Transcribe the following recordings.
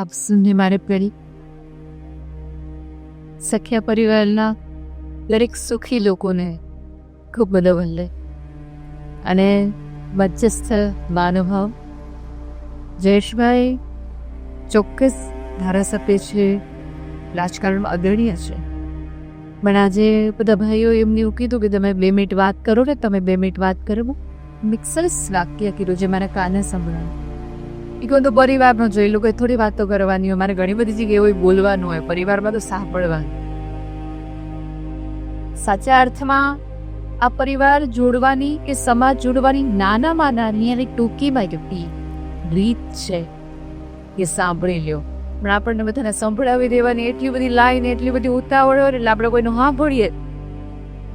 આપ સૌને મારે પ્રેરી સખ્યા પરિવારના દરેક સુખી લોકોને ખૂબ બધો વંદે અને મધ્યસ્થ મહાનુભાવ જયેશભાઈ ચોક્કસ ધારાસભ્ય છે, રાજકારણમાં અગ્રણીય છે, પણ આજે બધા ભાઈઓ એમને એવું કીધું કે તમે 2 મિનિટ વાત કરો ને, તમે 2 મિનિટ વાત કરો. મિક્સરસ વાક્ય કીધું જે મારા કાને સંભળાયું. એ કહું તો પરિવારનો જોઈ લોકો થોડી વાતો કરવાની હોય, મારે ઘણી બધી જગ્યાએ એવું બોલવાનું હોય, પરિવારમાં તો સાંભળવાનું. સાચા અર્થમાં આ પરિવાર જોડવાની કે સમાજ જોડવાની નાનામાં નાની અને ટૂંકીમાં ટૂંકી રીત છે એ સાંભળી લ્યો. પણ આપણને બધાને સંભળાવી દેવાની એટલી બધી લાઈન, એટલી બધી ઉતાવળ હોય એટલે આપણે કોઈનું સાંભળીએ.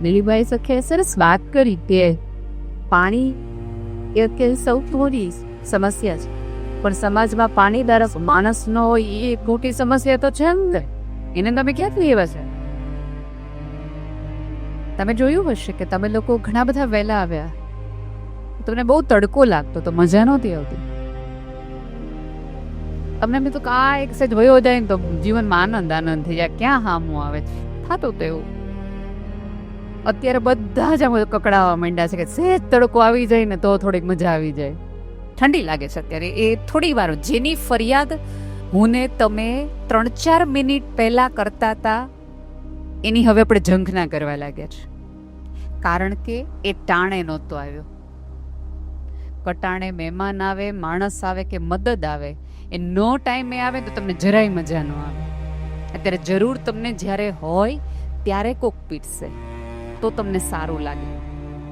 દિલીપભાઈ સખે સરસ વાત કરી કે પાણી એ અત્યારે સૌથી મોટી સમસ્યા છે, પણ સમાજમાં પાણીદાર માણસ ન હોય એ એક મોટી સમસ્યા તો છે ને. એને તમે ક્યાંથી એવા છે? તમે જોયું હશે કે તમે લોકો ઘણા બધા વહેલા આવ્યા, તમને બહુ તડકો લાગતો તો મજા નહોતી આવતી. તમને એમ તો આ એક સેજ વયો જાય ને તો જીવનમાં આનંદ થઈ જાય, ક્યાં હામું આવે છે થતું તો એવું. અત્યારે બધા જ આમ કકડાવા માંડ્યા છે કે સેજ તડકો આવી જાય ને તો થોડીક મજા આવી જાય. ઠંડી લાગે છે અત્યારે, એ થોડી વાર જેની ફરિયાદ હું ને તમે 3-4 મિનિટ પહેલા કરતા હતા એની હવે આપણે ઝંખના કરવા લાગ્યા છે. કારણ કે એ ટાણે નહોતો આવ્યો. કટાણે મહેમાન આવે, માણસ આવે કે મદદ આવે, એ નો ટાઈમે આવે તો તમને જરાય મજા ન આવે. અત્યારે જરૂર તમને જ્યારે હોય ત્યારે કોક પીટશે તો તમને સારું લાગે.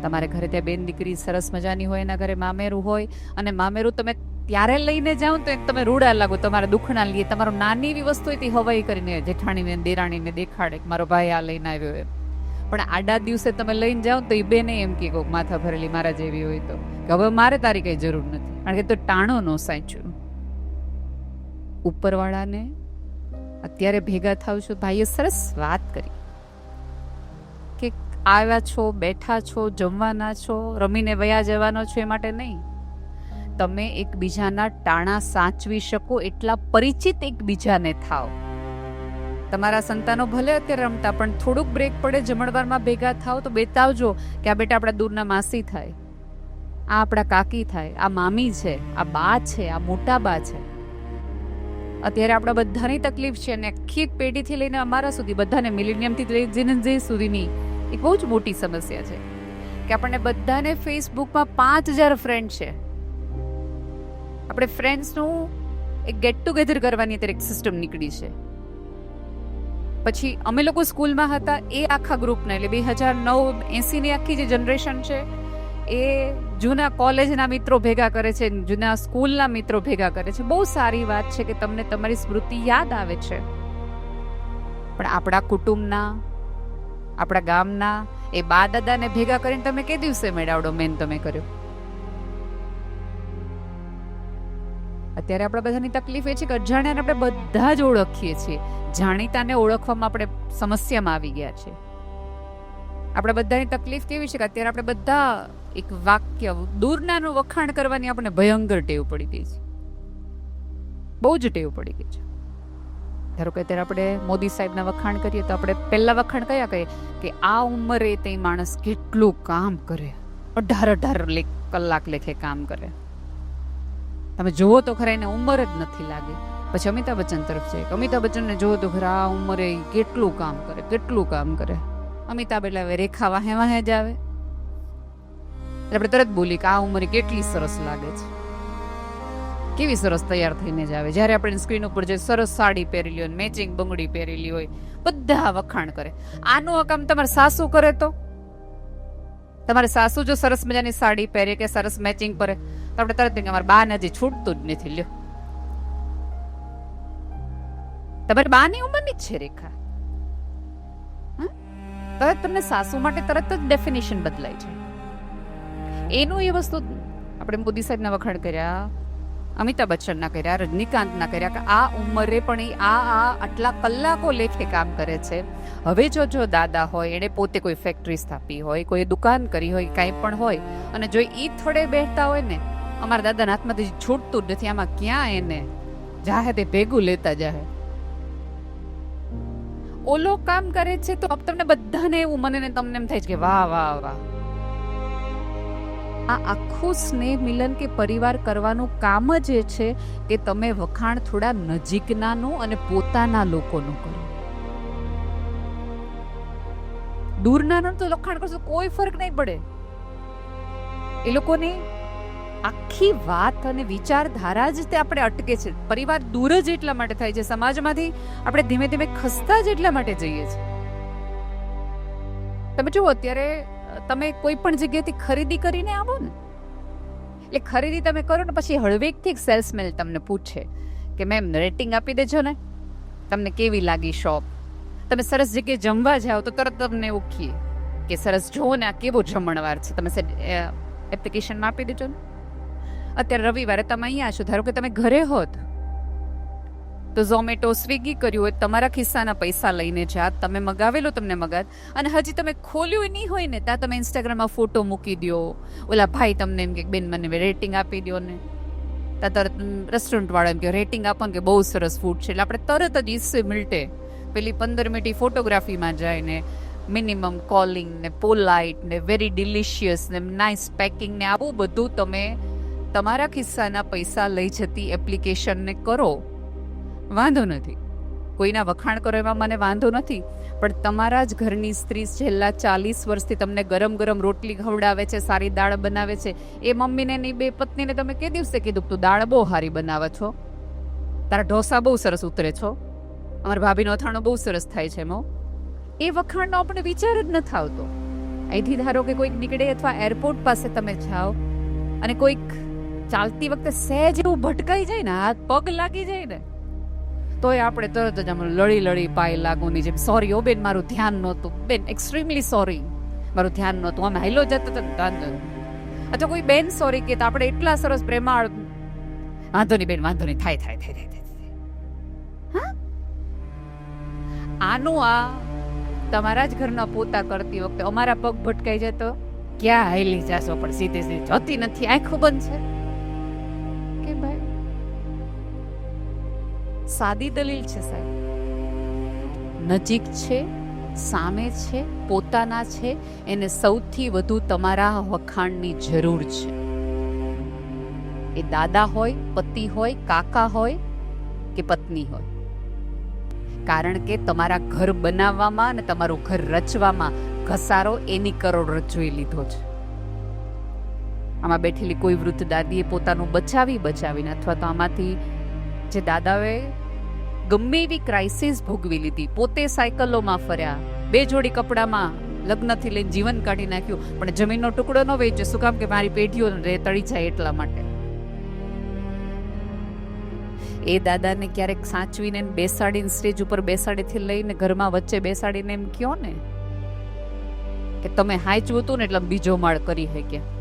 તમારે ઘરે ત્યાં બેન દીકરી સરસ મજાની હોય, એના ઘરે મામેરું હોય અને મામેરું તમે ત્યારે લઈને જાઓ તો તમે રૂડા લાગો, તમારા દુખણા લઈએ. તમારો નાની એવી વસ્તુ હતી હવાઈ કરીને જેઠાણીને દેરાણીને દેખાડે કે મારો ભાઈ આ લઈને આવ્યો એમ. પણ આડા દિવસે તમે લઈને જાઓ તો એ બેને એમ કે કોક માથા ભરેલી મારા જેવી હોય તો કે હવે મારે તારી કઈ જરૂર નથી, કારણ કે તો ટાણો નો સાચું. ઉપરવાળાને અત્યારે ભેગા થાવ છો ભાઈએ સરસ વાત કરી કે આવ્યા છો, બેઠા છો, જમવાના છો, રમીને વયા જવાનો છો, એ માટે નહીં. તમે એકબીજાના ટાણા સાચવી શકો એટલા પરિચિત એકબીજાને થાવ. તમારા સંતાનો ભલે અત્યારે રમતા પણ થોડુંક બ્રેક પડે, જમણવારમાં ભેગા થાવ તો બેતાવજો કે આ બેટા આપણા દૂરના માસી થાય, આ આપણા કાકી થાય, આ મામી છે, આ બા છે, આ મોટા બા છે. અત્યારે આપણા બધાની તકલીફ છે અને આખી પેઢીથી લઈને અમારા સુધી બધાને મિલેનિયમથી લઈને જેન ઝેડ સુધીની એક બહુ જ મોટી સમસ્યા છે કે આપણને બધાને ફેસબુકમાં 5000 ફ્રેન્ડ છે. આપણે ફ્રેન્ડ્સનું એક ગેટ ટુગેધર કરવાની અત્યારે એક સિસ્ટમ નીકળી છે. પછી અમે લોકો સ્કૂલમાં હતા એ આખા ગ્રુપને, એટલે 2009-80 ની આખી જે જનરેશન છે એ જૂના કોલેજના મિત્રો ભેગા કરે છે, જૂના સ્કૂલના મિત્રો ભેગા કરે છે. બહુ સારી વાત છે કે તમને તમારી સ્મૃતિ યાદ આવે છે. પણ આપણા કુટુંબના, આપણા ગામના એ બા દાદાને ભેગા કરીને તમે કે દિવસે મેળાવડો મેન તમે કર્યો? અત્યારે આપણા બધાની તકલીફ એ છે કે અજાણ્યાને આપણે બધા જ ઓળખીએ છીએ, જાણીતાને ઓળખવામાં આપણે સમસ્યામાં આવી ગયા છે. આપણે બધાની તકલીફ કેવી છે કે અત્યારે આપણે બધા એક વાક્ય દૂરનાનું વખાણ કરવાની આપણને ભયંકર ટેવ પડી ગઈ છે, બહુ જ ટેવ પડી ગઈ છે. ધારો કે અત્યારે આપણે મોદી સાહેબના વખાણ કરીએ તો આપણે પહેલા વખાણ કયા કહીએ કે આ ઉંમરે તે માણસ કેટલું કામ કરે, 18 કલાક લેખે કામ કરે. તમે જુઓ તો ખરા એને ઉંમર જ નથી લાગે. પછી અમિતાભ બચ્ચન તરફ છે, અમિતાભ બચ્ચનને જુઓ તો ખરા આ ઉંમરે કેટલું કામ કરે, કેટલું કામ કરે. અમિતાભ એટલે હવે રેખા વાહે વાહે જ આવે એટલે આપણે તરત બોલી કે આ ઉંમરે કેટલી સરસ લાગે છે, કેવી સરસ તૈયાર થઈને જ આવે. જ્યારે આપણે સ્ક્રીન ઉપર જે સરસ સાડી પહેરેલી હોય, મેચિંગ બંગડી પહેરેલી હોય, બધા વખાણ કરે. આનું કામ તમારા સાસુ કરે તો તમારે સાસુ જો સરસ મજાની સાડી પહેરે કે સરસ મેચિંગ કરે તો આપણે તરત કે અમારા બાને હજી છૂટતું જ નથી. લ્યો, તમારી બાની ઉંમરની જ છે રેખા. તરત તમને સાસુ માટે તરત જ ડેફિનેશન બદલાય છે. એનું એ વસ્તુ આપણે મોદી સાહેબના વખાણ કર્યા, અમિતાભ બચ્ચનના કર્યા, રજનીકાંતના કર્યા કે આ ઉંમરે પણ એ આટલા કલાકો લેખે કામ કરે છે. હવે જો દાદા હોય, એણે પોતે કોઈ ફેક્ટરી સ્થાપી હોય, કોઈ દુકાન કરી હોય, કાંઈ પણ હોય, અને જો એ થોડે બેઠતા હોય ને, અમારા દાદાના હાથમાંથી છૂટતું જ નથી, આમાં ક્યાં એને જાહે તે ભેગું લેતા જાહે. ઓલો કામ કરે છે તો તમને બધાને એવું મને ને તમને એમ થાય છે કે વાહ વાહ વાહ. આ આખું સ્નેહ મિલન કે પરિવાર કરવાનું કામ જ છે કે તમે વખાણ થોડા નજીકનાનું અને પોતાના લોકોનું કરો. દૂરનાનું તો લખાણ કરશો કોઈ ફરક નહીં પડે. એ લોકોને આખી વાત અને વિચારધારા જ તે આપણે અટકે છે. પરિવાર દૂર જ એટલા માટે થાય છે, સમાજમાંથી આપણે ધીમે ધીમે ખસતા જ એટલા માટે જઈએ છીએ. તમે જુઓ અત્યારે તમે કોઈ પણ જગ્યાએથી ખરીદી કરીને આવો ને, એટલે ખરીદી તમે કરો ને પછી હળવેકથી સેલ્સમેન તમને પૂછે કે મેમ રેટિંગ આપી દેજો ને, તમને કેવી લાગી શોપ. તમે સરસ જગ્યાએ જમવા જાઓ તો તરત તમને ઓળખીએ કે સરસ જુઓ ને આ કેવો જમણવાર છે, તમે એપ્લિકેશનમાં આપી દેજો ને. અત્યારે રવિવારે તમે અહીંયા છો, ધારો કે તમે ઘરે હોત તો ઝોમેટો સ્વિગી કર્યું હોય, તમારા ખિસ્સાના પૈસા લઈને જાત, તમે મગાવેલું તમને મગાત, અને હજી તમે ખોલ્યું નહીં હોય ને ત્યાં તમે ઇન્સ્ટાગ્રામમાં ફોટો મૂકી દો, ઓલા ભાઈ તમને એમ કે બેન મને રેટિંગ આપી દો ને, ત્યાં તરત રેસ્ટોરન્ટ વાળા એમ કે રેટિંગ આપો ને કે બહુ સરસ ફૂડ છે, એટલે આપણે તરત જ ઇસ્સે મિલટે પેલી 15 મિનિટ ફોટોગ્રાફીમાં જાય ને મિનિમમ કોલિંગ ને પોલાઇટ ને વેરી ડિલિશિયસ ને નાઇસ પેકિંગ ને આવું બધું તમે તમારા ખિસ્સાના પૈસા લઈ જતી એપ્લિકેશનને કરો. વાંધો નથી, કોઈના વખાણ કરો એમાં મને વાંધો નથી, પણ તમારા જ ઘરની સ્ત્રી છેલ્લા 40 વર્ષથી તમને ગરમ ગરમ રોટલી ખવડાવે છે, સારી દાળ બનાવે છે, એ મમ્મીને ની બે પત્નીને તમે કે દિવસે કીધું તું દાળ બહુ સારી બનાવે છો, તારા ઢોસા બહુ સરસ ઉતરે છો, અમારા ભાભીનો અથાણો બહુ સરસ થાય છે, એમાં એ વખાણનો આપણે વિચાર જ નથી આવતો. અહીંથી ધારો કે કોઈક નીકળે અથવા એરપોર્ટ પાસે તમે જાઓ અને કોઈક ચાલતી વખતે સહેજ એવું ભટકાઈ જાય ને, હાથ પગ લાગી જાય ને, તોય આપણે તરત જ આમ લડી લડી પાય લાગોની જેમ સોરી ઓ બેન મારું ધ્યાન નહોતું, બેન એક્સ્ટ્રીમલી સોરી મારું ધ્યાન નહોતું, અમે હાઈલો જતો હતો. અથવા કોઈ બેન સોરી કે આપણે એટલા સરસ પ્રેમાળ, વાંધો નહીં બેન વાંધો નહીં, થાય થાય થાય થાય. હા, આનું આ તમારા જ ઘરના પોતા કરતી વખતે અમારા પગ ભટકાઈ જાય તો ક્યાં હાઈલી જાશો, પણ સીધે સીધી જતી નથી, આંખો બંધ છે કે ભાઈ. સાદી દલીલ છે સાહેબ, નજીક છે, સામે છે, પોતાના છે, એને સૌથી વધુ તમારા વખાણની જરૂર છે. એ દાદા હોય, પતિ હોય, કાકા હોય કે પત્ની હોય, કારણ કે તમારા ઘર બનાવવામાં અને તમારું ઘર રચવામાં ઘસારો એની કરોડરજ્જુએ લીધો છે. આમાં બેઠેલી કોઈ વૃદ્ધ દાદીએ પોતાનું બચાવીને અથવા તો આમાંથી જે દાદાઓએ ગમે એવી ક્રાઇસિસ ભોગવી લીધી, પોતે સાયકલોમાં ફર્યા, 2 જોડી કપડામાં લગ્નથી લઈને જીવન કાઢી નાખ્યું, પણ જમીનનો ટુકડો ન વેચ્યો. શું કામ? કે મારી પેઢીઓ તળી જાય એટલા માટે. એ દાદાને ક્યારેક સાચવીને બેસાડીને સ્ટેજ ઉપર બેસાડીથી લઈને ઘરમાં વચ્ચે બેસાડીને એમ કહો ને કે તમે હાચવું હતું ને એટલે બીજો માળ કરી શક્યા,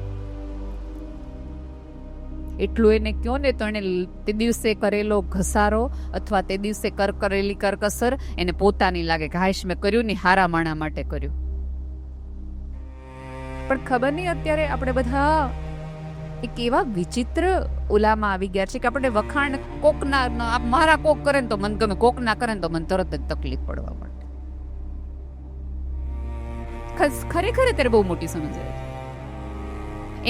એટલું એને કહો ને તો એને તે દિવસે કરેલો ઘસારો અથવા તે દિવસે કરેલી કરકસર એને પોતાની લાગે કે હાશ મેં કર્યું નહીં, હારા માણા માટે કર્યું. પણ ખબર નહીં અત્યારે આપણે બધા એક એવા વિચિત્ર ઓલામાં આવી ગયા છે કે આપણે વખાણ કોકના, મારા કોક કરે ને તો મને ગમે, કોક ના કરે ને તો મને તરત જ તકલીફ પડવા માંડે. ખરેખર અત્યારે બહુ મોટી સમસ્યા છે.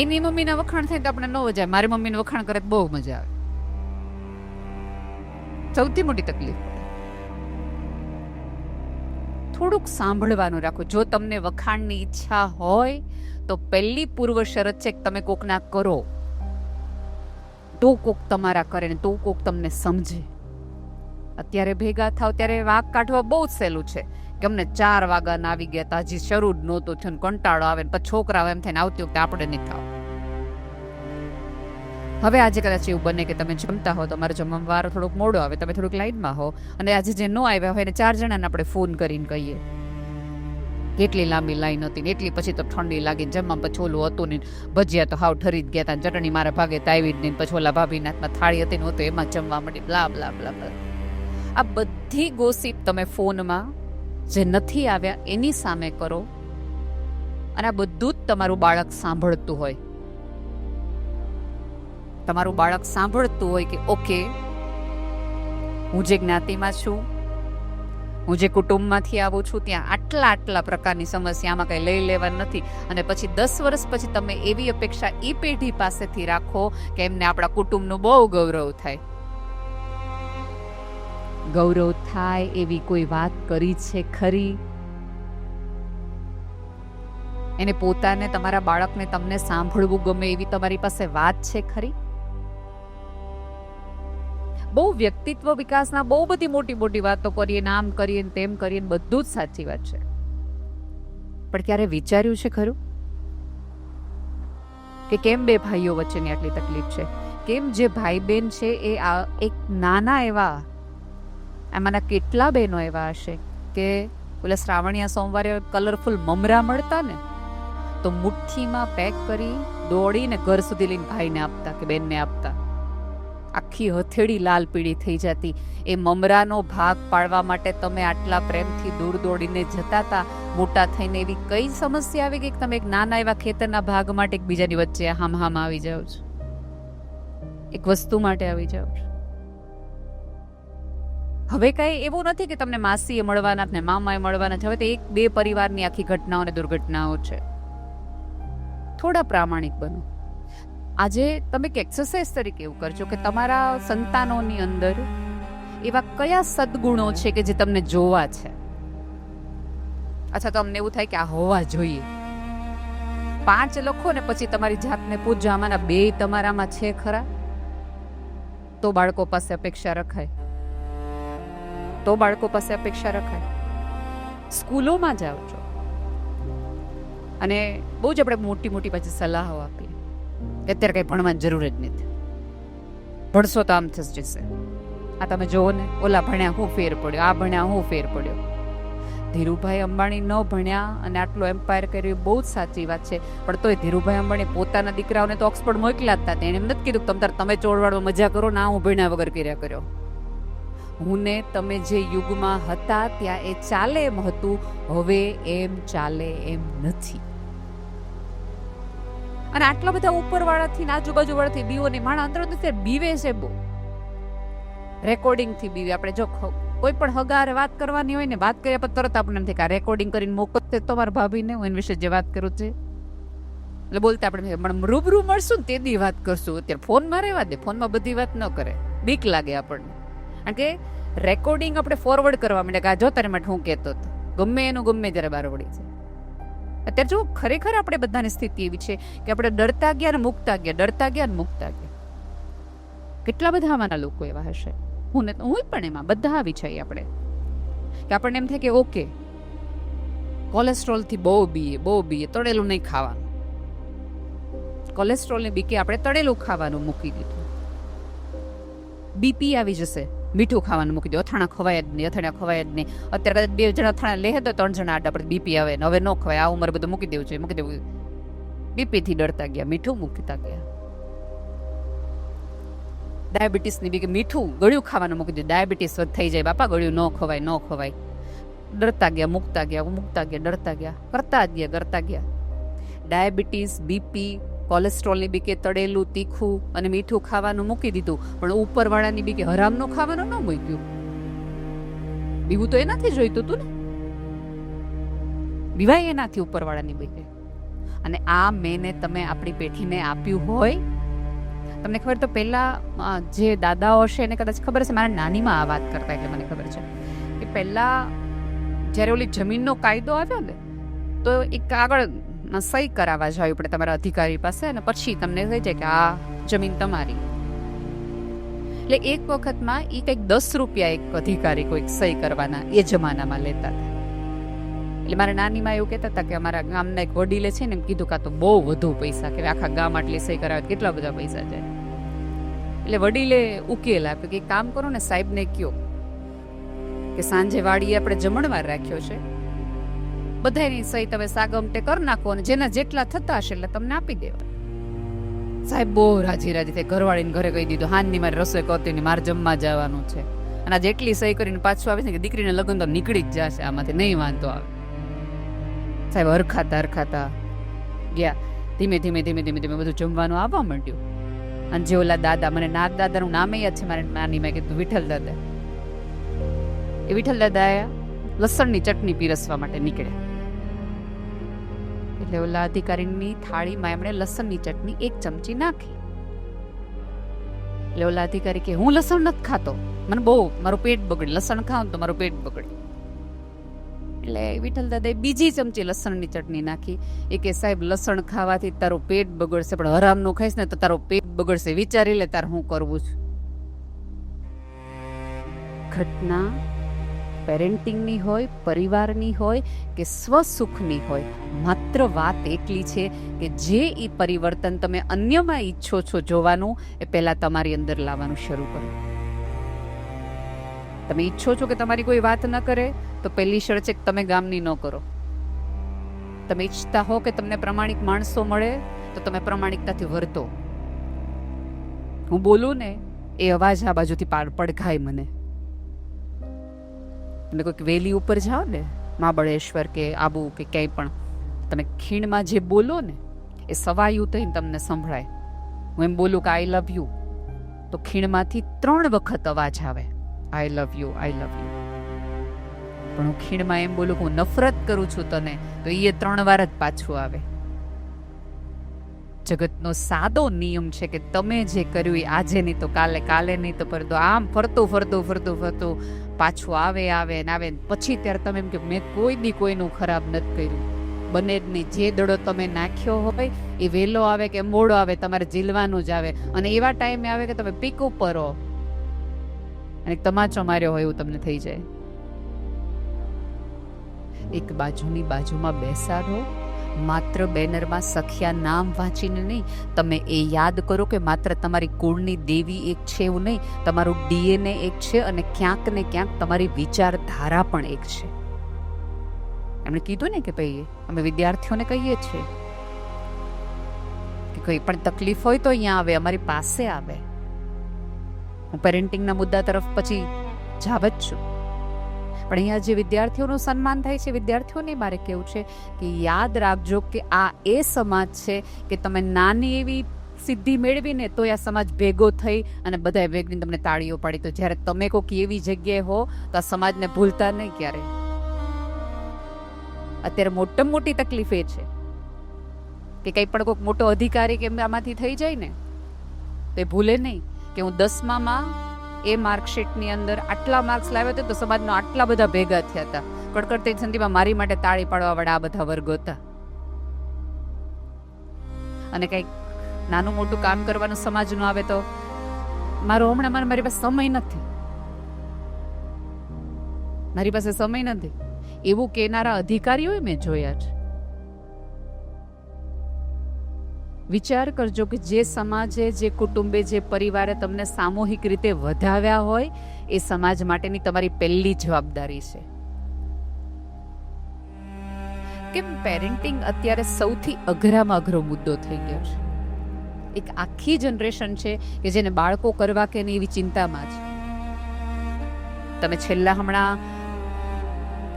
એની મમ્મીના વખાણ થાય તો આપણે ન મજા આવે, મારી મમ્મીને વખાણ કરે તો બહુ મજા આવે. સૌથી મોટી તકલીફ પડે. થોડુંક સાંભળવાનું રાખો. જો તમને વખાણની ઈચ્છા હોય તો પહેલી પૂર્વ શરત છે કે તમે કોકના કરો તો કોક તમારા કરે ને તો કોક તમને સમજે. અત્યારે ભેગા થાવ ત્યારે વાંક કાઢવા બહુ જ સહેલું છે કે અમને 4 વાગ્યાના આવી ગયા તા, હજી શરૂ જ નહોતું થયું, કંટાળો આવે ને પછી છોકરાઓ એમ થઈને આવતી વખતે આપણે નહીં થાવ. હવે આજે કદાચ એવું બને કે તમે જમતા હો, તમારો જમવાનો વારો થોડોક મોડો આવે, તમે થોડુંક લાઈનમાં હો, અને આજે જે ન આવ્યા હોય એને 4 જણાને આપણે ફોન કરીને કહીએ કેટલી લાંબી લાઈન હતી ને એટલી પછી તો ઠંડી લાગીને જમવા પછી ઓલું હતું ને ભજીયા તો હાવ ઠરી જ ગયા હતા, ચટણી મારા ભાગે તો આવી જ નહીં, પછી ઓલા ભાભીના હાથમાં થાળી હતી ને તો એમાં જમવા મળી, બ્લા બ્લા બ્લા બ્લા. આ બધી ગોસીપ તમે ફોનમાં જે નથી આવ્યા એની સામે કરો, અને આ બધું જ તમારું બાળક સાંભળતું હોય. તમારું બાળક સાંભળતું હોય કે ઓકે હું જે જ્ઞાતિમાં છું, હું જે કુટુંબમાંથી આવું છું, ત્યાં આટલા પ્રકારની સમસ્યા, આમાં કંઈ લઈ લેવા નથી. અને પછી 10 વર્ષ પછી તમે એવી અપેક્ષા એ પેઢી પાસેથી રાખો કે એમને આપણા કુટુંબનું બહુ ગૌરવ થાય. ગૌરવ થાય એવી કોઈ વાત કરી છે ખરી? એને પોતાને, તમારા બાળકને તમને સાંભળવું ગમે એવી તમારી પાસે વાત છે ખરી? બહુ વ્યક્તિત્વ વિકાસના બહુ બધી મોટી વાતો કરીએ, આમ કરીએ તેમ કરીએ, બધું જ સાચી વાત છે, પણ ક્યારે વિચાર્યું છે ખરું કે કેમ બે ભાઈઓ વચ્ચેની આટલી તકલીફ છે? કેમ જે ભાઈ બહેન છે એ એક નાના એવા, એમાંના કેટલા બહેનો એવા હશે કે ઓલા શ્રાવણીયા સોમવારે કલરફુલ મમરા મળતા ને, તો મુઠ્ઠીમાં પેક કરી દોડીને ઘર સુધી લઈને ભાઈને આપતા કે બેનને આપતા. આખી હથેળી લાલ પીળી થઈ જતી. એ મમરાનો ભાગ પાડવા માટે તમે આટલા પ્રેમથી દૂર દોડીને જતા હતા. મોટા થઈને એવી કઈ સમસ્યા આવી ગઈ કે તમે એક નાના એવા ખેતરના ભાગ માટે એકબીજાની વચ્ચે હામ આવી જાઓ છો? એક વસ્તુ માટે આવી જાઓ છો. હવે કઈ એવું નથી કે તમને માસીએ મળવાના ને મામાએ મળવાના છે. હવે તો 1-2 પરિવારની આખી ઘટનાઓ અને દુર્ઘટનાઓ છે. થોડા પ્રામાણિક બનો. આજે તમે એક એક્સરસાઇઝ તરીકે એવું કરજો કે તમારા સંતાનોની અંદર એવા કયા સદગુણો છે કે જે તમને જોવા છે. અચ્છા, તો અમને એવું થાય કે આ હોવા જોઈએ. 5 લખો ને પછી તમારી જાતને પૂછજો, આમાંના 2 તમારામાં છે ખરા? તો બાળકો પાસે અપેક્ષા રખાય. સ્કૂલોમાં જાઓ છો અને બહુ જ આપણે મોટી પછી સલાહો આપીએ કે અત્યારે કંઈ ભણવાની જરૂર જ નથી, ભણશો તો આમ થઈ જશે. આ તમે જોવો ને, ઓલા ભણ્યા હું ફેર પડ્યો, આ ભણ્યા હું ફેર પડ્યો. ધીરુભાઈ અંબાણી ન ભણ્યા અને આટલો એમ્પાયર કર્યો, બહુ જ સાચી વાત છે, પણ તોય ધીરુભાઈ અંબાણી પોતાના દીકરાઓને તો ઓક્સફર્ડ મોકલ્યા જ હતા. તેણે એમ નથી કીધું કે તમે ચોળવાડમાં મજા કરો ના, હું ભણ્યા વગર કર્યા કર્યો. હું ને તમે જે યુગમાં હતા ત્યાં એ ચાલે એમ હતું, હવે એમ ચાલે એમ નથી. અને આટલા બધા ઉપરવાળાથી આજુબાજુવાળાથી બીઓની માણા અંદર બીવે છે. બહુ રેકોર્ડિંગથી બીવે. આપણે જો કોઈ પણ હગારે વાત કરવાની હોય ને, વાત કર્યા પછી તરત આપણે એમ થાય કે આ રેકોર્ડિંગ કરીને મોકલશે તો મારા ભાભીને હું એના વિશે જે વાત કરું છે એટલે બોલતા આપણે રૂબરૂ મળશું ને તે દી વાત કરશું. અત્યારે ફોનમાં રહેવા દે, ફોનમાં બધી વાત ન કરે, બીક લાગે આપણને. કારણ કે રેકોર્ડિંગ આપણે ફોરવર્ડ કરવા માંડે કે આ જો તારે માટે હું કહેતો હતો, ગમે એનું ગમે ત્યારે બહાર વળી છે. અત્યારે જો ખરેખર આપણે બધાની સ્થિતિ એવી છે કે આપણે ડરતા ગયા ને મૂકતા ગયા. કેટલા બધા આમાંના લોકો એવા હશે, હું પણ એમાં બધા આવી છે આપણે, કે આપણને એમ થાય કે ઓકે કોલેસ્ટ્રોલથી બહુ બીએ, તળેલું નહીં ખાવાનું. કોલેસ્ટ્રોલની બીકે આપણે તળેલું ખાવાનું મૂકી દીધું. બીપી આવી જશે, મીઠું ખાવાનું મૂકી દો. અથાણા ખવાય જ નહીં. અત્યારે કદાચ 2 જણા અથાણા લે તો 3 જણા આડા પર બીપી આવે ને હવે ન ખવાય. આ ઉંમર બધું મૂકી દેવું. બીપી થી ડરતા ગયા, મીઠું મૂકતા ગયા. ડાયાબિટીસની બી કે મીઠું ગળ્યું ખાવાનું મૂકી દીધું. ડાયાબિટીસ થઈ જાય બાપા, ગળ્યું ન ખવાય. ડરતા ગયા, મૂકતા ગયા, ડરતા ગયા, કરતા ગયા. ડાયાબિટીસ, બીપી, કોલેસ્ટ્રોલની બી કે તળેલું, તીખું અને મીઠું ખાવાનું મૂકી દીધું, પણ ઉપરવાળાની બી કે હરામનું ખાવાનું ન મૂક્યું. બીવું તો એનાથી જોઈતું હતું ને, બીવાય એનાથી ઉપરવાળાની બી કે. અને આ મેને તમે આપણી પેઢીને આપ્યું હોય. તમને ખબર તો પહેલા જે દાદાઓ હશે એને કદાચ ખબર હશે, મારા નાનીમાં આ વાત કરતા એટલે મને ખબર છે કે પહેલા જ્યારે ઓલી જમીનનો કાયદો આવ્યો ને તો એક કાગળ સહી કરાવવા જાય આપણે તમારા અધિકારી પાસે, અને પછી તમને કહી જાય કે આ જમીન તમારી. એટલે એક વખતમાં એ કંઈક 10 રૂપિયા એક અધિકારી કોઈક સહી કરવાના એ જમાનામાં લેતા હતા. એટલે મારા નાનીમાં એવું કહેતા હતા કે અમારા ગામના એક વડીલે છે ને એમ કીધું કે તો બહુ વધુ પૈસા, કે આખા ગામ આટલી સહી કરાવે કેટલા બધા પૈસા જાય. એટલે વડીલે ઉકેલ આપ્યો કે એક કામ કરો ને, સાહેબને કયો કે સાંજે વાડીએ આપણે જમણવાર રાખ્યો છે, બધાની સહી તમે સાગમટે કરી નાખો અને જેના જેટલા થતા હશે એટલે તમને આપી દેવા. સાહેબ બહુ રાજી થઈ, ઘરવાળીને ઘરે કહી દીધું હાનની મારી રસોઈ કરતી ને મારે જમવા જવાનું છે, અને આ જેટલી સહી કરીને પાછું આવે છે કે દીકરીને લગ્ન તો નીકળી જ જશે આમાંથી, નહીં વાંધો આવે. સાહેબ હરખાતા ગયા. ધીમે ધીમે બધું જમવાનું આવવા માંડ્યું. અને જે ઓલા દાદા, મને દાદાનું નામે યાદ છે, મારે નાની મેં કીધું વિઠ્ઠલ દાદા, એ વિઠ્ઠલ દાદા લસણની ચટણી પીરસવા માટે નીકળ્યા. એટલે ઓલા અધિકારીની થાળીમાં એમણે લસણની ચટણી 1 ચમચી નાખી. એટલે ઓલા અધિકારી કે હું લસણ નથી ખાતો, મને બહુ મારું પેટ બગડે, લસણ ખાવ તો મારું પેટ બગડે. એટલે વિઠ્ઠલ દાદાએ બીજી ચમચી લસણની ચટણી નાખી. એ કે સાહેબ લસણ ખાવાથી તારું પેટ બગડશે, પણ હરામનું ખાઈશ ને તો તારું પેટ બગડશે, વિચારી લે તાર હું કરવું છે. ઘટના પેરેન્ટિંગની હોય, પરિવારની હોય કે સ્વસુખની હોય, માત્ર વાત એટલી છે કે જે એ પરિવર્તન તમે અન્યમાં ઈચ્છો છો જોવાનું, એ પહેલા તમારી અંદર લાવવાનું શરૂ કરો. તમે ઈચ્છો છો કે તમારી કોઈ વાત ન કરે, તો પહેલી શરત છે કે તમે ગામની ન કરો. તમે ઈચ્છતા હો કે તમને પ્રમાણિક માણસો મળે, તો તમે પ્રમાણિકતાથી વર્તો. હું બોલું ને એ અવાજ આ બાજુથી પડઘાય મને. તમે કોઈક વેલી ઉપર જાઓ ને, મહાબળેશ્વર કે આબુ કે ક્યાંય પણ, તમે ખીણમાં જે બોલો ને એ સવાયું થઈને તમને સંભળાય. હું એમ બોલું કે આઈ લવ યુ, તો ખીણમાંથી 3 વખત અવાજ આવે, આઈ love you, I love you. પણ હું ખીણમાં એમ બોલું કે હું નફરત કરું છું તને, તો એ 3 વાર જ પાછું આવે. જગતનો સાદો નિયમ છે કે તમે જે કર્યું એ આજે નહીં તો કાલે, કાલે નહીં તો પરતો, આમ ફરતું ફરતું ફરતું ફરતું પાછું આવે આવે ને આવે. પછી ત્યારે તમે એમ કે મેં કોઈ દી કોઈનું ખરાબ નથી કર્યું. બને જ નહીં. જે દડો તમે નાખ્યો હોય એ વહેલો આવે કે મોડો આવે, તમારે ઝીલવાનું જ આવે. અને એવા ટાઈમે આવે કે તમે પીક ઉપર હો અને તમાચો માર્યો હોય એવું તમને થઈ જાય. એક બાજુની બાજુમાં બેસાડો. માત્ર બેનરમાં સખિયા નામ વાંચીને નહીં, તમે એ યાદ કરો કે માત્ર તમારી કુળની દેવી એક છે એવું નહીં, તમારું ડીએનએ એક છે અને ક્યાંક ને ક્યાંક તમારી વિચારધારા પણ એક છે. એમણે કીધું ને કે ભાઈ અમે વિદ્યાર્થીઓને કહીએ છીએ કે કોઈ પણ તકલીફ હોય તો અહીંયા આવે, અમારી પાસે આવે. હું પેરેન્ટિંગના મુદ્દા તરફ પછી જાવ જ છું, પણ અહીંયા જે વિદ્યાર્થીઓનું સન્માન થાય છે, વિદ્યાર્થીઓને મારે કેવું છે કે યાદ રાખજો કે આ એ સમાજ છે કે તમે નાની એવી સિદ્ધિ મેળવીને તો આ સમાજ ભેગો થઈ અને બધાએ ભેગની તમને તાળીઓ પાડી. તો જ્યારે તમે કોઈક એવી જગ્યાએ હો તો આ સમાજને ભૂલતા નહીં ક્યારે. અત્યારે મોટામાં મોટી તકલીફ એ છે કે કંઈ પણ કોઈક મોટો અધિકારી કે આમાંથી થઈ જાય ને તો એ ભૂલે નહીં કે હું 10માં એ માર્કશીટની અંદર આટલા માર્ક્સ લાવ્યો હતો, તો સમાજનો આટલા બધા ભેગા થયા હતા. કડકડતી સંધિમાં મારી માટે તાળી પાડવા વાળા આ બધા વર્ગો હતા. અને કંઈક નાનું મોટું કામ કરવાનું સમાજનું આવે તો હમણાં મારી પાસે સમય નથી, મારી પાસે સમય નથી, એવું કહેનારા અધિકારીઓ મેં જોયા છે. વિચાર કરજો કે જે સમાજે, જે કુટુંબે, જે પરિવારે તમને સામૂહિક રીતે વધાવ્યા હોય એ સમાજ માટેની તમારી પહેલી જવાબદારી છે. કેમ પેરેન્ટિંગ અત્યારે સૌથી અઘરામાં અઘરો મુદ્દો થઈ ગયો છે. એક આખી જનરેશન છે કે જેને બાળકો કરવા કે નહીં એવી ચિંતામાં છે. તમે છેલ્લા હમણાં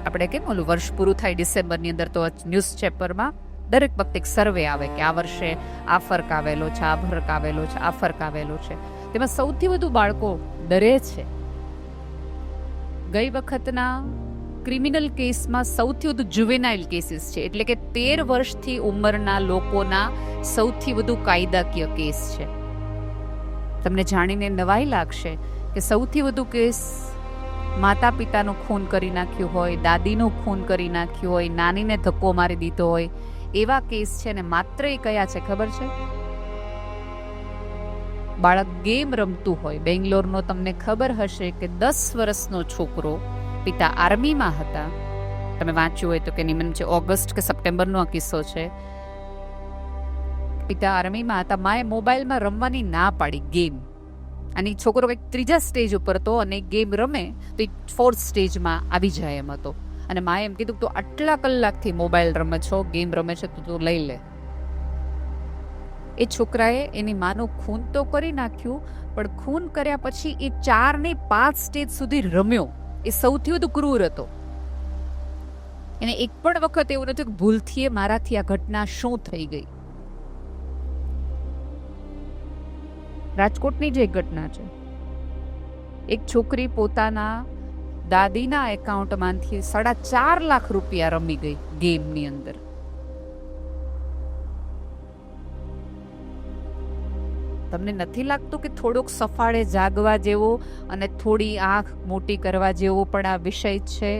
આપણે કેમ ઓલું વર્ષ પૂરું થાય ડિસેમ્બરની અંદર તો ન્યૂઝ પેપરમાં દરેક વખતે એક સર્વે આવે કે આ વર્ષે આ ફર્ક આવેલો છે, આ ફર્ક આવેલો છે, આ ફર્ક આવેલો છે. તેમાં સૌથી વધુ બાળકો ડરે છે. ગઈ વખતના ક્રિમિનલ કેસમાં સૌથી વધુ જુવેનાઇલ કેસીસ છે, એટલે કે 13 વર્ષથી ઉંમરના લોકોના સૌથી વધુ કાયદાકીય કેસ છે. તમને જાણીને નવાઈ લાગશે કે સૌથી વધુ કેસ માતા પિતાનું ખૂન કરી નાખ્યું હોય, દાદીનું ખૂન કરી નાખ્યું હોય, નાનીને ધક્કો મારી દીધો હોય, એવા કેસ છે. ને માત્ર એ કયા છે ખબર છે? બાળક ગેમ રમતું હોય. બેંગ્લોરનો તમને ખબર હશે કે 10 વર્ષનો છોકરો, પિતા આર્મીમાં હતા, તમે વાંચ્યું હોય તો કે નિમન છે, ઓગસ્ટ કે સપ્ટેમ્બરનો આ કિસ્સો છે. પિતા આર્મીમાં હતા, માએ મોબાઈલમાં રમવાની ના પાડી ગેમ. અને છોકરો કંઈક 3જા સ્ટેજ ઉપર હતો અને ગેમ રમે તો 4th સ્ટેજમાં આવી જાય એમ હતો. અને માએ એમ કીધું તો આટલા કલાકથી મોબાઈલ રમે છો, ગેમ રમે છે, તો તું લઈ લે. એ છોકરાએ એની માનું ખૂન તો કરી નાખ્યું, પણ ખૂન કર્યા પછી એ 4 ને 5 સ્ટેજ સુધી રમ્યો. એ સૌથી વધુ ક્રૂર હતો. એને એક પણ વખત એવું નથી કે ભૂલથી મારાથી આ ઘટના શું થઈ ગઈ. રાજકોટની જ એક ઘટના છે. એક છોકરી પોતાના દાદીના એકાઉન્ટમાંથી 4.5 લાખ રૂપિયા રમી ગઈ ગેમની અંદર. તમને નથી લાગતું કે થોડુંક સફાળે જાગવા જેવો અને થોડી આંખ મોટી કરવા જેવો પણ આ વિષય છે?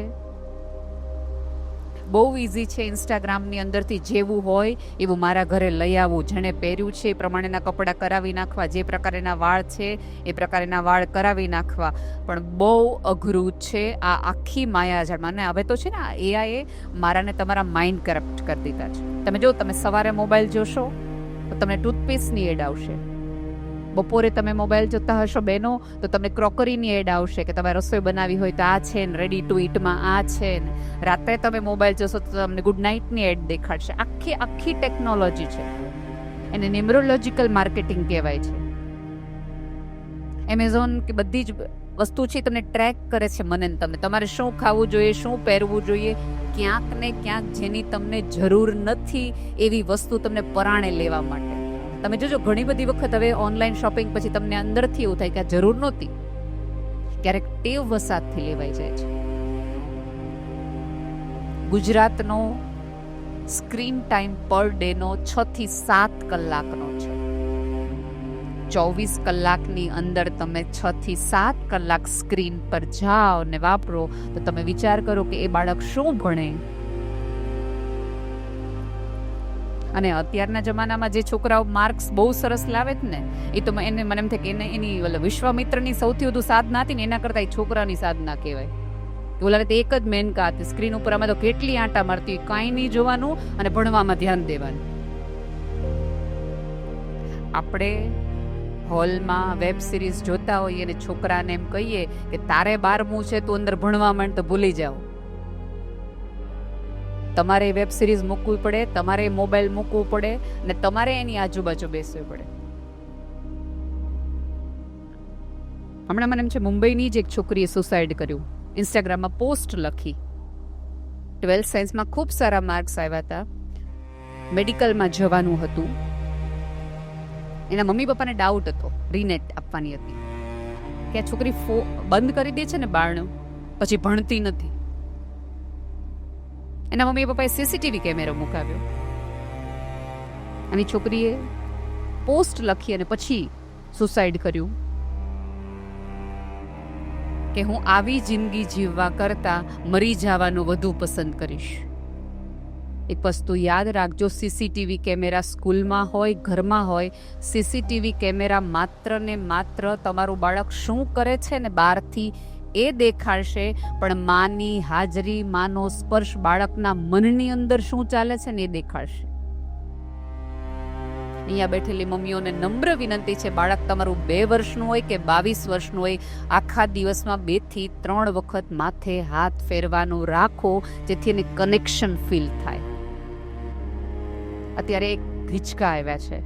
બહુ ઇઝી છે. ઇન્સ્ટાગ્રામની અંદરથી જેવું હોય એવું મારા ઘરે લઈ આવવું, જેણે પહેર્યું છે એ પ્રમાણેના કપડાં કરાવી નાખવા, જે પ્રકારેના વાળ છે એ પ્રકારેના વાળ કરાવી નાખવા. પણ બહુ અઘરું છે આ આખી માયાજાળ. અને હવે તો છે ને એઆઈએ મારાને તમારા માઇન્ડ કરપ્ટ કરી દીધા છે. તમે જો, તમે સવારે મોબાઈલ જોશો તો તમને ટૂથપેસ્ટની એડ આવશે. બપોરે તમે મોબાઈલ જોતા હશો બહેનો તો તમને ક્રોકરીની એડ આવશે કે તમે રસોઈ બનાવી હોય તો આ છે ને, રેડી ટુ ઈટમાં આ છે ને. રાત્રે તમે મોબાઈલ જોશો તો તમને ગુડ નાઇટની એડ દેખાડશે. આખી ટેકનોલોજી છે. એને ન્યુમરોલોજીકલ માર્કેટિંગ કહેવાય છે. એમેઝોન કે બધી જ વસ્તુ છે તમને ટ્રેક કરે છે મને ને તમને. તમારે શું ખાવું જોઈએ, શું પહેરવું જોઈએ, ક્યાંક ને ક્યાંક જેની તમને જરૂર નથી એવી વસ્તુ તમને પરાણે લેવા માટે. તમે જોજો, ઘણી બધી વખત હવે ઓનલાઈન શોપિંગ પછી તમને અંદરથી એવું થાય કે આ જરૂર નહોતી. ક્યારેક ટેવ વસાતથી લેવાઈ જાય છે. ગુજરાતનો સ્ક્રીન ટાઈમ પર ડેનો 6 થી 7 કલાકનો છે. 24 કલાકની અંદર તમે 6 થી 7 કલાક સ્ક્રીન પર જાઓ ને વાપરો તો તમે વિચાર કરો કે એ બાળક શું ભણે. અને અત્યારના જમાનામાં જે છોકરાઓ માર્ક્સ બહુ સરસ લાવે છે ને, એ તો મને એમ થાય કે એની વિશ્વામિત્રની સૌથી વધુ સાધના હતી ને એના કરતાં એ છોકરાની સાધના કહેવાય. એવું લાગે તો એક જ મેનકા હતી. સ્ક્રીન ઉપર અમે તો કેટલી આંટા મારતી, કાંઈ નહીં જોવાનું અને ભણવામાં ધ્યાન દેવાનું. આપણે હોલમાં વેબ સિરીઝ જોતા હોઈએ અને છોકરાને એમ કહીએ કે તારે 12મું છે તું અંદર ભણવા માંડ તો ભૂલી જાઓ. તમારે વેબ સિરીઝ મૂકવી પડે, તમારે મોબાઈલ મૂકવું પડે અને તમારે એની આજુબાજુ બેસવું પડે. હમણાં મને એમ છે મુંબઈની જ એક છોકરીએ સુસાઇડ કર્યું. ઇન્સ્ટાગ્રામમાં પોસ્ટ લખી. 12th સાયન્સમાં ખૂબ સારા માર્ક્સ આવ્યા હતા, મેડિકલમાં જવાનું હતું. એના મમ્મી પપ્પાને ડાઉટ હતો, રીનેટ આપવાની હતી કે આ છોકરી બંધ કરી દે છે ને બારણું, પછી ભણતી નથી. એના મમ્મી પપ્પાએ સીસીટીવી કેમેરો મુકાવ્યો અને છોકરીએ પોસ્ટ લખી અને પછી સુસાઇડ કર્યું કે હું આવી જિંદગી જીવવા કરતા મરી જવાનું વધુ પસંદ કરીશ. એક વસ્તુ યાદ રાખજો, સીસીટીવી કેમેરા સ્કૂલમાં હોય, ઘરમાં હોય, સીસીટીવી કેમેરા માત્ર ને માત્ર તમારું બાળક શું કરે છે ને બહારથી એ દેખાડશે, પણ માની હાજરી, માનો સ્પર્શ, બાળકના મનની અંદર શું ચાલે છે ને એ દેખાડશે. અહીંયા બેઠેલી મમ્મીઓને નમ્ર વિનંતી છે, બાળક તમારું 2 વર્ષનું હોય કે 22 વર્ષનું હોય, આખા દિવસમાં 2 થી 3 વખત માથે હાથ ફેરવાનું રાખો, જેથી એને કનેક્શન ફીલ થાય. અત્યારે એક હિંચકા આવ્યા છે,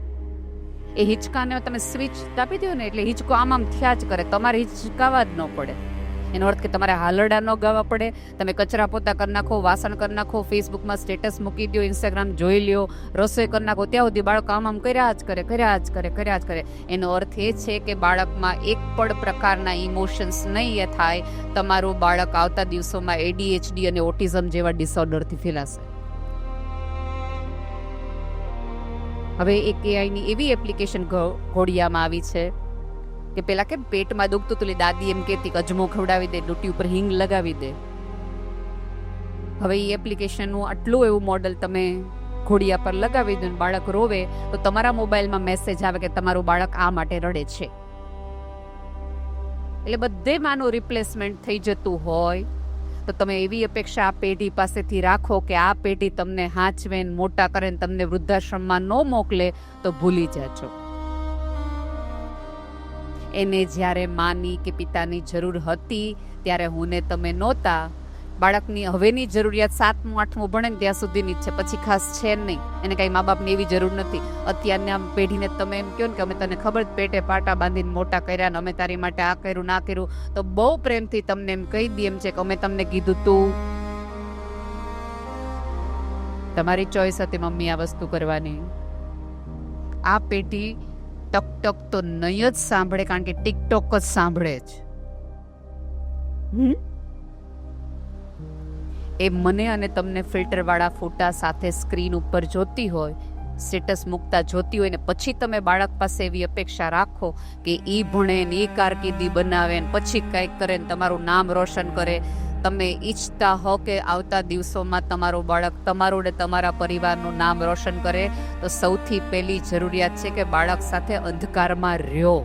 એ હિંચકાને તમે સ્વિચ દાબી દો ને એટલે હિંચકો આમ થયા જ કરે, તમારે હિંચકાવા જ ન પડે. એનો અર્થ કે તમારે હાલરડા ન ગાવા પડે. તમે કચરા પોતા કરી નાખો, વાસણ કરી નાખો, ફેસબુકમાં સ્ટેટસ મૂકી દો, ઇન્સ્ટાગ્રામ જોઈ લ્યો, રસોઈ કરી નાખો, ત્યાં સુધી બાળક આમ કર્યા જ કરે. એનો અર્થ એ છે કે બાળકમાં એક પણ પ્રકારના ઇમોશન્સ નહીં થાય. તમારું બાળક આવતા દિવસોમાં ADHD અને ઓટિઝમ જેવા ડિસઓર્ડરથી ફેલાશે. હવે એક એઆઈની એવી એપ્લિકેશન ઘોડિયામાં આવી છે કે પેલા કેમ પેટમાં દુખતું તો દાદી એમ કહેતી કે અજમો ખવડાવી દે, ડૂટી ઉપર હિંગ લગાવી દે. હવે એ એપ્લિકેશનનું આટલું એવું મોડલ તમે ઘોડિયા પર લગાવી દો, બાળક રોવે તો તમારા મોબાઈલમાં મેસેજ આવે કે તમારું બાળક આ માટે રડે છે. એટલે બધે માનું રિપ્લેસમેન્ટ થઈ જતું હોય તો તમે એવી અપેક્ષા આ પેઢી પાસેથી રાખો કે આ પેઢી તમને હાચવે, મોટા કરે, તમને વૃદ્ધાશ્રમમાં ન મોકલે તો ભૂલી જાજો. એને જ્યારે માની કે પિતાની જરૂર હતી ત્યારે હું ને તમે નહોતા. બાળકની હવેની જરૂરિયાત 7મું 8મું ભણે ને ત્યાં સુધીની જ છે, પછી ખાસ છે નહીં. એને કાંઈ મા બાપની એવી જરૂર નથી. અત્યારના પેઢીને તમે એમ કહો ને કે અમે તને ખબર પેટે પાટા બાંધીને મોટા કર્યા ને અમે તારી માટે આ કર્યું ના કર્યું, તો બહુ પ્રેમથી તમને એમ કહી દે એમ છે કે અમે તમને કીધું તું. તમારી ચોઈસ હતી મમ્મી આ વસ્તુ કરવાની. આ પેઢી ટક ટક તો નહીં જ સાંભળે, કારણ કે ટિકટોક જ સાંભળે જ. એ મને અને તમને ફિલ્ટરવાળા ફોટા સાથે સ્ક્રીન ઉપર જોતી હોય, સ્ટેટસ મૂકતા જોતી હોય, ને પછી તમે બાળક પાસે એવી અપેક્ષા રાખો કે એ ભણે ને એ કારકિર્દી બનાવે ને પછી કંઈક કરે ને તમારું નામ રોશન કરે. તમે ઈચ્છતા હો કે આવતા દિવસોમાં તમારું બાળક તમારું ને તમારા પરિવારનું નામ રોશન કરે, તો સૌથી પહેલી જરૂરિયાત છે કે બાળક સાથે અંધકારમાં રહ્યો.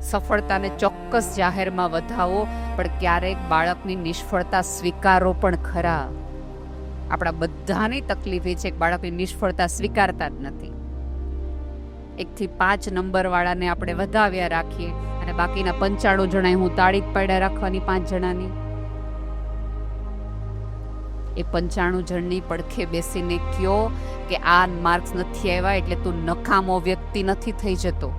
સફળતાને ચોક્કસ જાહેરમાં વધાવો, પણ ક્યારેક બાળકની નિષ્ફળતા સ્વીકારો પણ ખરા. આપણા બધાની તકલીફ એ છે કે બાળકની નિષ્ફળતા સ્વીકારતા જ નથી. 1 થી 5 નંબર વાળાને આપણે વધાવ્યા રાખીએ અને બાકીના 95 જણાએ હું તાળી જ પાડ્યા રાખવાની 5 જણાની. એ 95 જણની પડખે બેસીને કયો કે આ માર્ક્સ નથી આવ્યા એટલે તું નકામો વ્યક્તિ નથી થઈ જતો.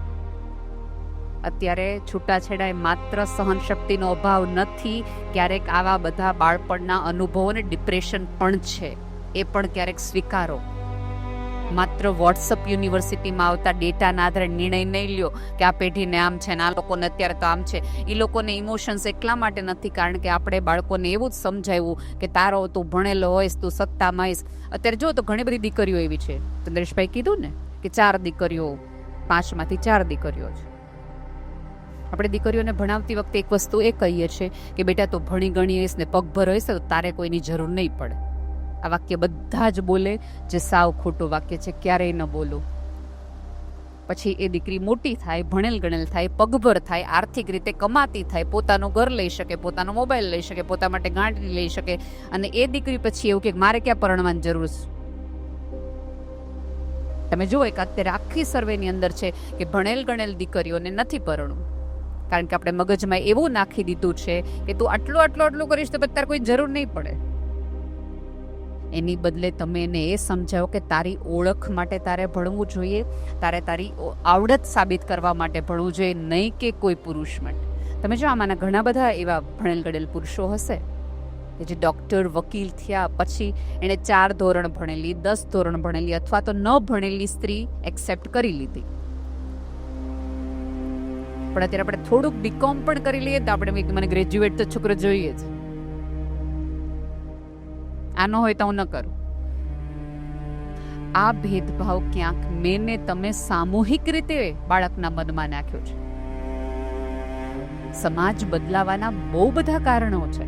અત્યારે છૂટાછેડા માત્ર સહનશક્તિનો અભાવ નથી, ક્યારેક આવા બધા બાળપણના અનુભવો અને ડિપ્રેશન પણ છે. એ પણ ક્યારેક સ્વીકારો. માત્ર વોટ્સઅપ યુનિવર્સિટીમાં આવતા ડેટાના આધારે નિર્ણય નહીં લ્યો કે આ પેઢીને આમ છે ને આ લોકોને અત્યારે તો આમ છે. એ લોકોને ઇમોશન્સ એટલા માટે નથી કારણ કે આપણે બાળકોને એવું જ સમજાવ્યું કે તારો તું ભણેલો હોઈશ, તું સત્તામાં આવીશ. અત્યારે જો તો ઘણી બધી દીકરીઓ એવી છે, ચંદ્રેશભાઈ કીધું ને કે 4 દીકરીઓ, 5માંથી 4 દીકરીઓ છે. આપણે દીકરીઓને ભણાવતી વખતે એક વસ્તુ એ કહીએ છીએ કે બેટા તું ભણી ગણી હોઈશ ને પગભર હોઈશ તો તારે કોઈની જરૂર નહીં પડે. આ વાક્ય બધા જ બોલે, જે સાવ ખોટું વાક્ય છે, ક્યારેય ન બોલો. પછી એ દીકરી મોટી થાય, ભણેલ ગણેલ થાય, પગભર થાય, આર્થિક રીતે કમાતી થાય, પોતાનું ઘર લઈ શકે, પોતાનો મોબાઈલ લઈ શકે, પોતા માટે ગાડી લઈ શકે, અને એ દીકરી પછી એવું કે મારે ક્યાં પરણવાની જરૂર છે. તમે જુઓ એક અત્યારે આખી સર્વેની અંદર છે કે ભણેલ ગણેલ દીકરીઓને નથી પરણવું, કારણ કે આપણે મગજમાં એવું નાખી દીધું છે કે તું આટલું કરીશ તો તારે કોઈ જરૂર નહીં પડે. એની બદલે તમે એને એ સમજાવો કે તારી ઓળખ માટે તારે ભણવું જોઈએ, તારે તારી આવડત સાબિત કરવા માટે ભણવું જોઈએ, નહીં કે કોઈ પુરુષ માટે. તમે જો આમાંના ઘણા બધા એવા ભણેલ ગણેલ પુરુષો હશે કે જે ડૉક્ટર, વકીલ થયા પછી એણે 4 ધોરણ ભણેલી, 10 ધોરણ ભણેલી અથવા તો ન ભણેલી સ્ત્રી એક્સેપ્ટ કરી લીધી. પણ અત્યારે આપણે થોડુંક બીકોમ પણ કરી લઈએ તો આપણે મને ગ્રેજ્યુએટ તો છોકરો જોઈએ જ. આ ન હોય તો હું ન કરું. આ ભેદભાવ ક્યાંક મેં ને તમે સામૂહિક રીતે બાળકના મનમાં નાખ્યો છે. સમાજ બદલાવાના બહુ બધા કારણો છે.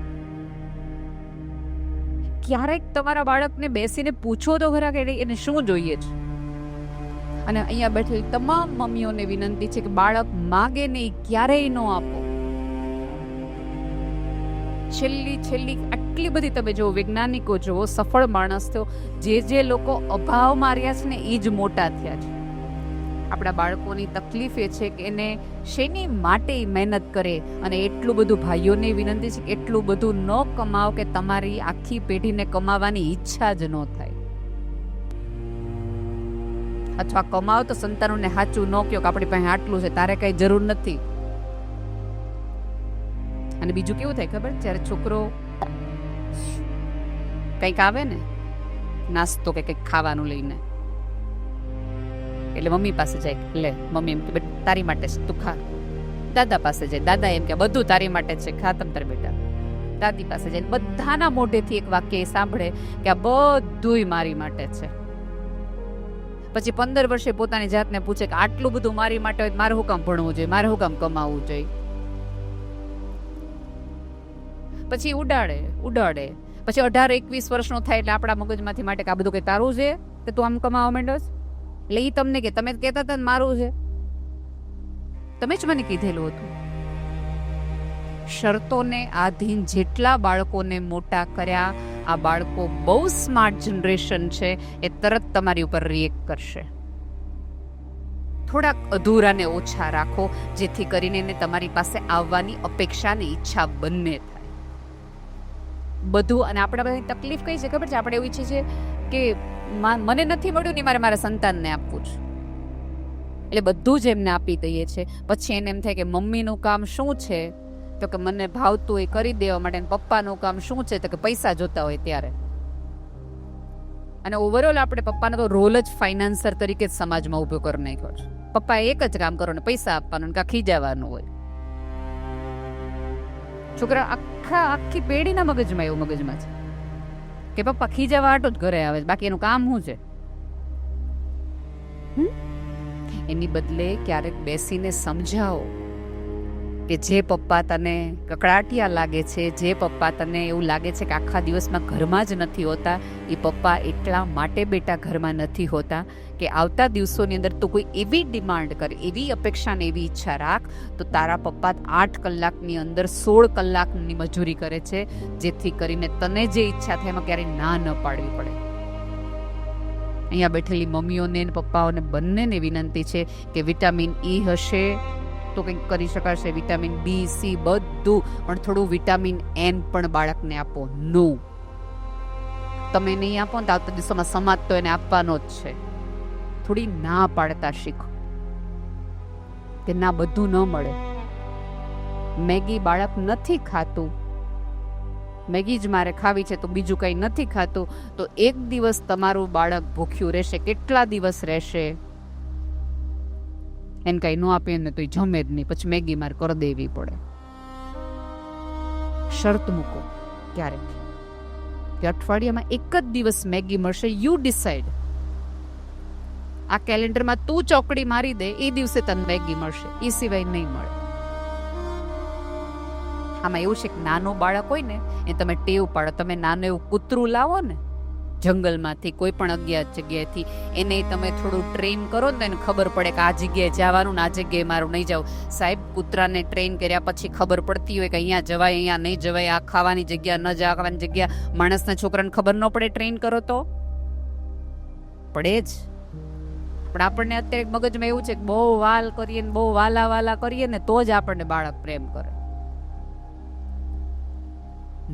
ક્યારેક તમારા બાળકને બેસીને પૂછો તો ખરા કે એને શું જોઈએ છે. અને અહીંયા બેઠેલી તમામ મમ્મીઓને વિનંતી છે કે બાળક માગે ને એ ક્યારેય ન આપો. છેલ્લી આટલી બધી તમે જો વૈજ્ઞાનિકો જુઓ, સફળ માણસ તો જે લોકો અભાવ માર્યા છે ને એ જ મોટા થયા છે. આપણા બાળકોની તકલીફ એ છે કે એને શેની માટે મહેનત કરે, અને એટલું બધું ભાઈઓને વિનંતી છે કે એટલું બધું ન કમાવો કે તમારી આખી પેઢીને કમાવાની ઈચ્છા જ ન થાય. અથવા કમાવો તો સંતાનોને સાચું ન કહો કે આપણી પાસે આટલું છે, તારે કઈ જરૂર નથી. અને બીજું કેવું થાય ખબર, જ્યારે છોકરો કંઈક આવે ને નાસ્તો કે કંઈક ખાવાનું લઈને, એટલે મમ્મી પાસે જાય, લે મમ્મી એમ કે તારી માટે છે તું ખા. દાદા પાસે જાય, દાદા એમ કે બધું તારી માટે છે, ખા તમ તાર બેટા. દાદી પાસે જાય, બધાના મોઢેથી એક વાક્ય એ સાંભળે કે આ બધુંય મારી માટે છે. પછી 15 વર્ષે પોતાની જાતને પૂછે કે આટલું બધું મારી માટે હોય મારે શું કામ ભણવું જોઈએ, મારે શું કામ કમાવવું જોઈએ. પછી ઉડાડે પછી 18-21 વર્ષનો થાય એટલે આપણા મગજમાંથી માટે કે આ બધું કઈ તારું છે કે તું આમ કમાવા માંડો છે. એટલે એ તમને કે તમે કહેતા હતા મારું છે, તમે જ મને કીધેલું હતું. શરતોને આધીન જેટલા બાળકોને મોટા કર્યા, આ બાળકો બહુ સ્માર્ટ જનરેશન છે, એ તરત તમારી ઉપર રિએક્ટ કરશે. થોડાક અધૂરાને ઓછા રાખો, જેથી કરીને એને તમારી પાસે આવવાની અપેક્ષા અને ઈચ્છા બંને થાય. બધું. અને આપણા બધાની તકલીફ કઈ છે ખબર છે, આપણે એવું ઈચ્છીએ છીએ કે મને નથી મળ્યું ને મારે મારા સંતાનને આપવું છે, એટલે બધું જ એમને આપી દઈએ છે. પછી એને એમ થાય કે મમ્મીનું કામ શું છે તો કે મને ભાવતું એ કરી દેવા માટે, પપ્પાનું કામ શું છે તો કે પૈસા જોતા હોય ત્યારે. અને ઓવરઓલ આપણે પપ્પાનો તો રોલ જ ફાઇનાન્સર તરીકે જ સમાજમાં ઉભો કરી નાખ્યો છે. પપ્પા એક જ કામ કરો ને પૈસા આપવાનું, કાં ખીજાવાનું હોય. છોકરા આખી પેઢીના મગજમાં એવું મગજમાં છે કે પપ્પા ખીજાવા આટો જ ઘરે આવે છે, બાકી એનું કામ શું છે. એની બદલે ક્યારેક બેસીને સમજાવો કે જે પપ્પા તને કકડાટિયા લાગે છે, જે પપ્પા તને એવું લાગે છે કે આખા દિવસમાં ઘરમાં જ નથી હોતા, એ પપ્પા એટલા માટે બેટા ઘરમાં નથી હોતા કે આવતા દિવસોની અંદર તું કોઈ એવી ડિમાન્ડ કર, એવી અપેક્ષા ને એવી ઈચ્છા રાખ તો તારા પપ્પા 8 કલાકની અંદર 16 કલાકની મજૂરી કરે છે, જેથી કરીને તને જે ઈચ્છા થાય એમાં ક્યારેય ના ન પાડવી પડે. અહીંયા બેઠેલી મમ્મીઓને પપ્પાઓને બંનેને વિનંતી છે કે વિટામિન ઈ હશે તો કંઈક કરી શકાશે, વિટામિન બી, સી બધું, પણ થોડું વિટામિન એન પણ બાળકને આપો. નો, તમે નહીં આપો ને તો આવતા દિવસોમાં સમાજ તો એને આપવાનો જ છે. થોડી ના પાડતા શીખો કે ના બધું ન મળે. મેગી બાળક નથી ખાતું, મેગી જ મારે ખાવી છે તો બીજું કંઈ નથી ખાતું, તો એક દિવસ તમારું બાળક ભૂખ્યું રહેશે, કેટલા દિવસ રહેશે? એને કંઈ ન આપીએ ને તો એ જમે જ નહીં, પછી મેગી મારે કરી દેવી પડે. શરત મૂકો ક્યારેક કે અઠવાડિયામાં એક જ દિવસ મેગી મળશે. You decide. આ કેલેન્ડરમાં તું ચોકડી મારી દે, એ દિવસે તને મેગી મળશે, એ સિવાય નહીં મળે. આમાં એવું છે કે નાનો બાળક હોય ને એ તમે ટેવ પાડો. તમે નાનું એવું કૂતરું લાવો ને જંગલમાંથી, કોઈ પણ અજ્ઞાત જગ્યાએથી, એને તમે થોડું ટ્રેન કરો ને એને ખબર પડે કે આ જગ્યાએ જવાનું ને આ જગ્યાએ મારું નહીં જવું. સાહેબ, કૂતરાને ટ્રેન કર્યા પછી ખબર પડતી હોય કે અહીંયા જવાય, અહીંયા નહીં જવાય, આ ખાવાની જગ્યા, ન જવાની જગ્યા. માણસના છોકરાને ખબર ન પડે ટ્રેન કરો તો પડે જ. પણ આપણને અત્યારે મગજમાં એવું છે કે બહુ વાલ કરીએ ને બહુ વાલા કરીએ ને તો જ આપણને બાળક પ્રેમ કરે.